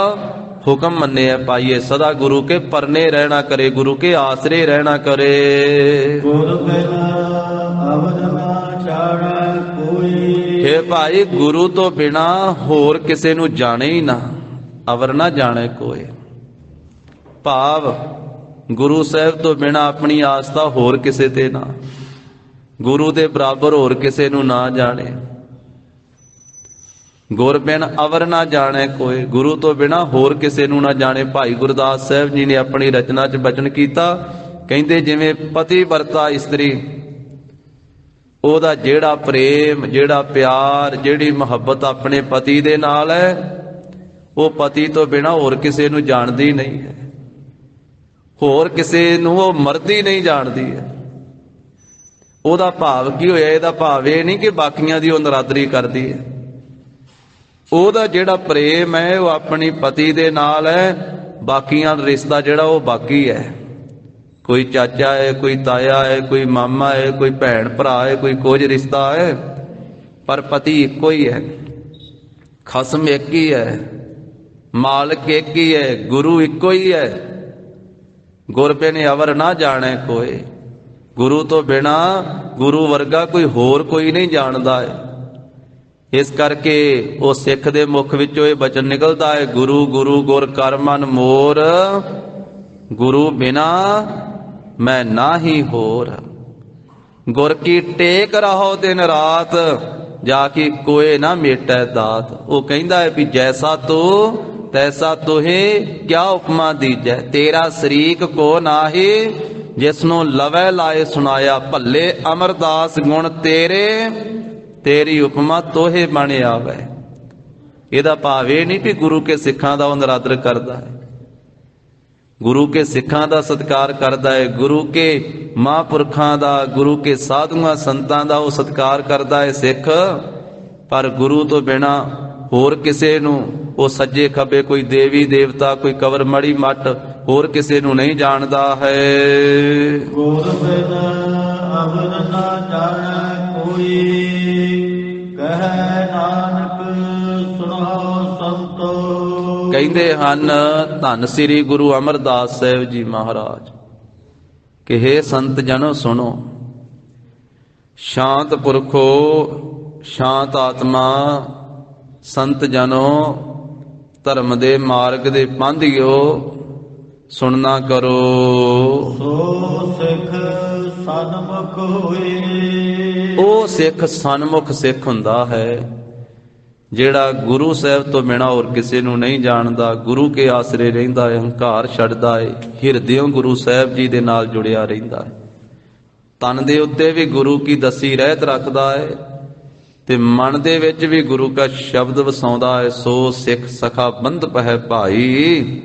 ਹੁਕਮ ਮੰਨਿਆ ਪਾਈਏ। ਸਦਾ ਗੁਰੂ ਕੇ ਪਰਨੇ ਰਹਿਣਾ ਕਰੇ, ਗੁਰੂ ਕੇ ਆਸਰੇ ਰਹਿਣਾ ਕਰੇ। ਗੁਰ ਬਿਨ ਅਵਰ ਨਾ ਛਾੜੈ ਕੋਈ। ਹੇ ਭਾਈ ਗੁਰੂ ਤੋਂ ਬਿਨਾ ਹੋਰ ਕਿਸੇ ਨੂੰ ਜਾਣੇ ਹੀ ਨਾ, ਅਵਰ ਨਾ ਜਾਣੇ ਕੋਈ। ਭਾਵ ਗੁਰੂ ਸਾਹਿਬ ਤੋਂ ਬਿਨਾ ਆਪਣੀ ਆਸਥਾ ਹੋਰ ਕਿਸੇ ਤੇ ਨਾ, ਗੁਰੂ ਦੇ ਬਰਾਬਰ ਹੋਰ ਕਿਸੇ ਨੂੰ ਨਾ ਜਾਣੇ। ਗੁਰ ਬਿਨ ਅਵਰ ਨਾ ਜਾਣੇ ਕੋਈ, ਗੁਰੂ ਤੋਂ ਬਿਨਾ ਹੋਰ ਕਿਸੇ ਨੂੰ ਨਾ ਜਾਣੇ। ਭਾਈ ਗੁਰਦਾਸ ਸਾਹਿਬ ਜੀ ਨੇ ਆਪਣੀ ਰਚਨਾ 'ਚ ਬਚਨ ਕੀਤਾ, ਕਹਿੰਦੇ ਜਿਵੇਂ ਪਤੀ ਵਰਤਾ ਇਸਤਰੀ, ਉਹਦਾ ਜਿਹੜਾ ਪ੍ਰੇਮ, ਜਿਹੜਾ ਪਿਆਰ, ਜਿਹੜੀ ਮੁਹੱਬਤ ਆਪਣੇ ਪਤੀ ਦੇ ਨਾਲ ਹੈ, ਉਹ ਪਤੀ ਤੋਂ ਬਿਨਾ ਹੋਰ ਕਿਸੇ ਨੂੰ ਜਾਣਦੀ ਨਹੀਂ ਹੈ। ਹੋਰ ਕਿਸੇ ਨੂੰ ਉਹ ਮਰਦੀ ਨਹੀਂ ਜਾਣਦੀ ਹੈ। ਉਹਦਾ ਭਾਵ ਕੀ ਹੋਇਆ? ਇਹਦਾ ਭਾਵ ਇਹ ਨਹੀਂ ਕਿ ਬਾਕੀਆਂ ਦੀ ਉਹ ਨਰਾਦਰੀ ਕਰਦੀ ਹੈ। ਉਹਦਾ ਜਿਹੜਾ ਪ੍ਰੇਮ ਹੈ ਉਹ ਆਪਣੀ ਪਤੀ ਦੇ ਨਾਲ ਹੈ। ਬਾਕੀਆਂ ਦਾ ਰਿਸ਼ਤਾ ਜਿਹੜਾ ਉਹ ਬਾਕੀ ਹੈ। ਕੋਈ ਚਾਚਾ ਹੈ, ਕੋਈ ਤਾਇਆ ਹੈ, ਕੋਈ ਮਾਮਾ ਹੈ, ਕੋਈ ਭੈਣ ਭਰਾ ਹੈ, ਕੋਈ ਕੁਝ ਰਿਸ਼ਤਾ ਹੈ, ਪਰ ਪਤੀ ਇੱਕੋ ਹੀ ਹੈ। ਖਸਮ ਇੱਕ ਹੀ ਹੈ, ਮਾਲਕ ਇੱਕ ਹੀ ਹੈ, ਗੁਰੂ ਇੱਕੋ ਹੀ ਹੈ। ਗੁਰ ਬਿਨ ਅਵਰ ਨਾ ਜਾਣੇ ਕੋਈ। ਗੁਰੂ ਤੋਂ ਬਿਨਾ ਗੁਰੂ ਵਰਗਾ ਕੋਈ ਹੋਰ ਕੋਈ ਨਹੀਂ ਜਾਣਦਾ ਹੈ। ਇਸ ਕਰਕੇ ਉਹ ਸਿੱਖ ਦੇ ਮੁਖ ਵਿੱਚੋਂ ਇਹ ਬਚਨ ਨਿਕਲਦਾ ਹੈ, ਗੁਰੂ ਗੁਰੂ ਗੁਰ ਕਰ ਮਨ ਮੋਰ, ਗੁਰੂ ਬਿਨਾ ਮੈਂ ਨਾਹੀ ਹੋਰ। ਗੁਰ ਕੀ ਟੇਕ ਰਹੋ ਦਿਨ ਰਾਤ, ਜਾ ਕੀ ਕੋਏ ਨਾ ਮੇਟੈ ਦਾਤ। ਉਹ ਕਹਿੰਦਾ ਹੈ ਵੀ ਜੈਸਾ ਤੂੰ ਤੈਸਾ ਤੁਹੇ, ਕਿਆ ਉਪਮਾ ਦੀਜੈ। ਤੇਰਾ ਸ਼ਰੀਕ ਕੋ ਨਾਹੀ, ਜਿਸਨੂੰ ਲਵੈ ਲਾਏ ਸੁਣਾਇਆ। ਭੱਲੇ ਅਮਰਦਾਸ ਗੁਣ ਤੇਰੇ, ਤੇਰੀ ਉਪਮਾ ਤੋਹੇ ਬਣ ਆਵੇ। ਇਹਦਾ ਭਾਵ ਇਹ ਨਹੀਂ ਕਿ ਗੁਰੂ ਕੇ ਸਿੱਖਾਂ ਦਾ ਉਹ ਨਿਰਾਦਰ ਕਰਦਾ ਹੈ। गुरु के सिखां दा सत्कार करदा है, गुरु के महापुरखां दा, गुरु के साधुआं संतां दा वो सत्कार करदा है सिख। पर गुरु तो बिना होर किसे नूं वो सज्जे खब्बे कोई देवी देवता, कोई कवर मड़ी मट होर किसे नूं नहीं जानदा है। ਗੁਰ ਬਿਨ ਅਵਰ ਨਾ ਜਾਣੈ ਕੋਈ, ਕਹਿ ਨਾਨਕ ਸੁਣੋ ਸੰਤੋ। ਕਹਿੰਦੇ ਹਨ ਧੰਨ ਸ੍ਰੀ ਗੁਰੂ ਅਮਰਦਾਸ ਸਾਹਿਬ ਜੀ ਮਹਾਰਾਜ ਕਿ ਹੇ ਸੰਤ ਜਨੋ ਸੁਣੋ, ਸ਼ਾਂਤ ਪੁਰਖੋ, ਸ਼ਾਂਤ ਆਤਮਾ, ਸੰਤ ਜਨੋ, ਧਰਮ ਦੇ ਮਾਰਗ ਦੇ ਪਾਂਧਿਓ, ਸੁਣਨਾ ਕਰੋ। ਸੋ ਸਿੱਖ ਸਨਮੁਖ ਹੋਏ। ਉਹ ਸਿੱਖ ਸਨਮੁਖ ਸਿੱਖ ਹੁੰਦਾ ਹੈ ਜਿਹੜਾ ਗੁਰੂ ਸਾਹਿਬ ਤੋਂ ਬਿਨਾਂ ਹੋਰ ਕਿਸੇ ਨੂੰ ਨਹੀਂ ਜਾਣਦਾ, ਗੁਰੂ ਕੇ ਆਸਰੇ ਰਹਿੰਦਾ ਹੈ, ਹੰਕਾਰ ਛੱਡਦਾ ਹੈ, ਹਿਰਦਿਓਂ ਗੁਰੂ ਸਾਹਿਬ ਜੀ ਦੇ ਨਾਲ ਜੁੜਿਆ ਰਹਿੰਦਾ ਹੈ, ਤਨ ਦੇ ਉੱਤੇ ਵੀ ਗੁਰੂ ਕੀ ਦਸੀ ਰਹਿਤ ਰੱਖਦਾ ਹੈ ਤੇ ਮਨ ਦੇ ਵਿੱਚ ਵੀ ਗੁਰੂ ਦਾ ਸ਼ਬਦ ਵਸਾਉਂਦਾ ਹੈ। ਸੋ ਸਿੱਖ ਸਖਾ ਬੰਧ ਪਹਿ ਭਾਈ,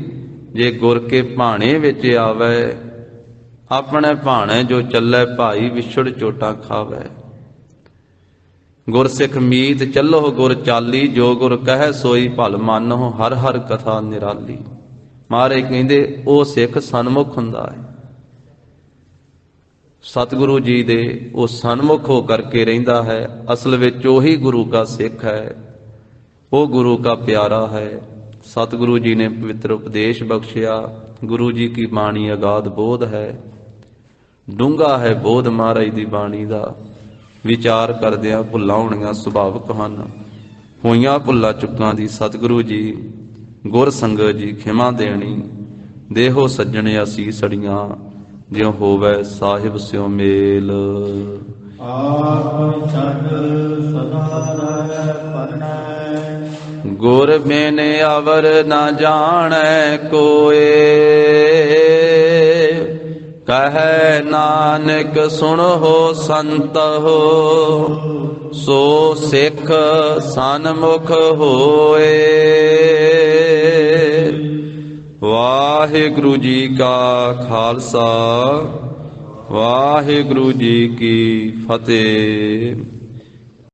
ਜੇ ਗੁਰ ਕੇ ਭਾਣੇ ਵਿੱਚ ਆਵੇ, ਆਪਣੇ ਭਾਣੇ ਜੋ ਚੱਲੇ ਭਾਈ, ਵਿਛੜ ਚੋਟਾਂ ਖਾਵੇ। ਗੁਰਸਿੱਖ ਮੀਤ ਚੱਲੋ ਗੁਰ ਚਾਲੀ, ਜੋ ਗੁਰ ਕਹੈ ਸੋਈ ਭਲ ਮਾਨੋ, ਹਰ ਹਰ ਕਥਾ ਨਿਰਾਲੀ। ਮਹਾਰਾਜ ਕਹਿੰਦੇ ਉਹ ਸਿੱਖ ਸਨਮੁਖ ਹੁੰਦਾ ਹੈ, ਸਤਿਗੁਰੂ ਜੀ ਦੇ ਉਹ ਸਨਮੁਖ ਹੋ ਕਰਕੇ ਰਹਿੰਦਾ ਹੈ। ਅਸਲ ਵਿੱਚ ਉਹੀ ਗੁਰੂ ਦਾ ਸਿੱਖ ਹੈ, ਉਹ ਗੁਰੂ ਦਾ ਪਿਆਰਾ ਹੈ। ਸਤਿਗੁਰੂ ਜੀ ਨੇ ਪਵਿੱਤਰ ਉਪਦੇਸ਼ ਬਖਸ਼ਿਆ। ਗੁਰੂ ਜੀ ਕੀ ਬਾਣੀ ਅਗਾਧ ਬੋਧ ਹੈ, ਡੂੰਘਾ ਹੈ ਬੋਧ ਮਹਾਰਾਜ ਦੀ ਬਾਣੀ ਦਾ। ਵਿਚਾਰ ਕਰਦਿਆਂ ਭੁੱਲਾਂ ਹੋਣੀਆਂ ਸੁਭਾਵਿਕ ਹਨ, ਹੋਈਆਂ ਭੁੱਲਾਂ ਚੁੱਕਾਂ ਦੀ ਸਤਿਗੁਰੂ ਜੀ ਗੁਰ ਸੰਗਤ ਜੀ ਖਿਮਾ ਦੇਣੀ। ਦੇਹੋ ਸੱਜਣ ਅਸੀਸੜੀਆਂ, ਜਿਉ ਹੋਵੇ ਸਾਹਿਬ ਸਿਉ ਮੇਲ। ਆਪ ਛੱਡ ਸਦਾ ਰਹਿ ਪਰਣੈ, ਗੁਰ ਬਿਨ ਅਵਰ ਨਾ ਜਾਣੈ ਕੋਏ, ਕਹੈ ਨਾਨਕ ਸੁਣੋ ਸੰਤੋ, ਸੋ ਸਿੱਖ ਸਨਮੁਖ ਹੋਏ। ਵਾਹਿਗੁਰੂ ਜੀ ਕਾ ਖਾਲਸਾ, ਵਾਹਿਗੁਰੂ ਜੀ ਕੀ ਫਤਿਹ।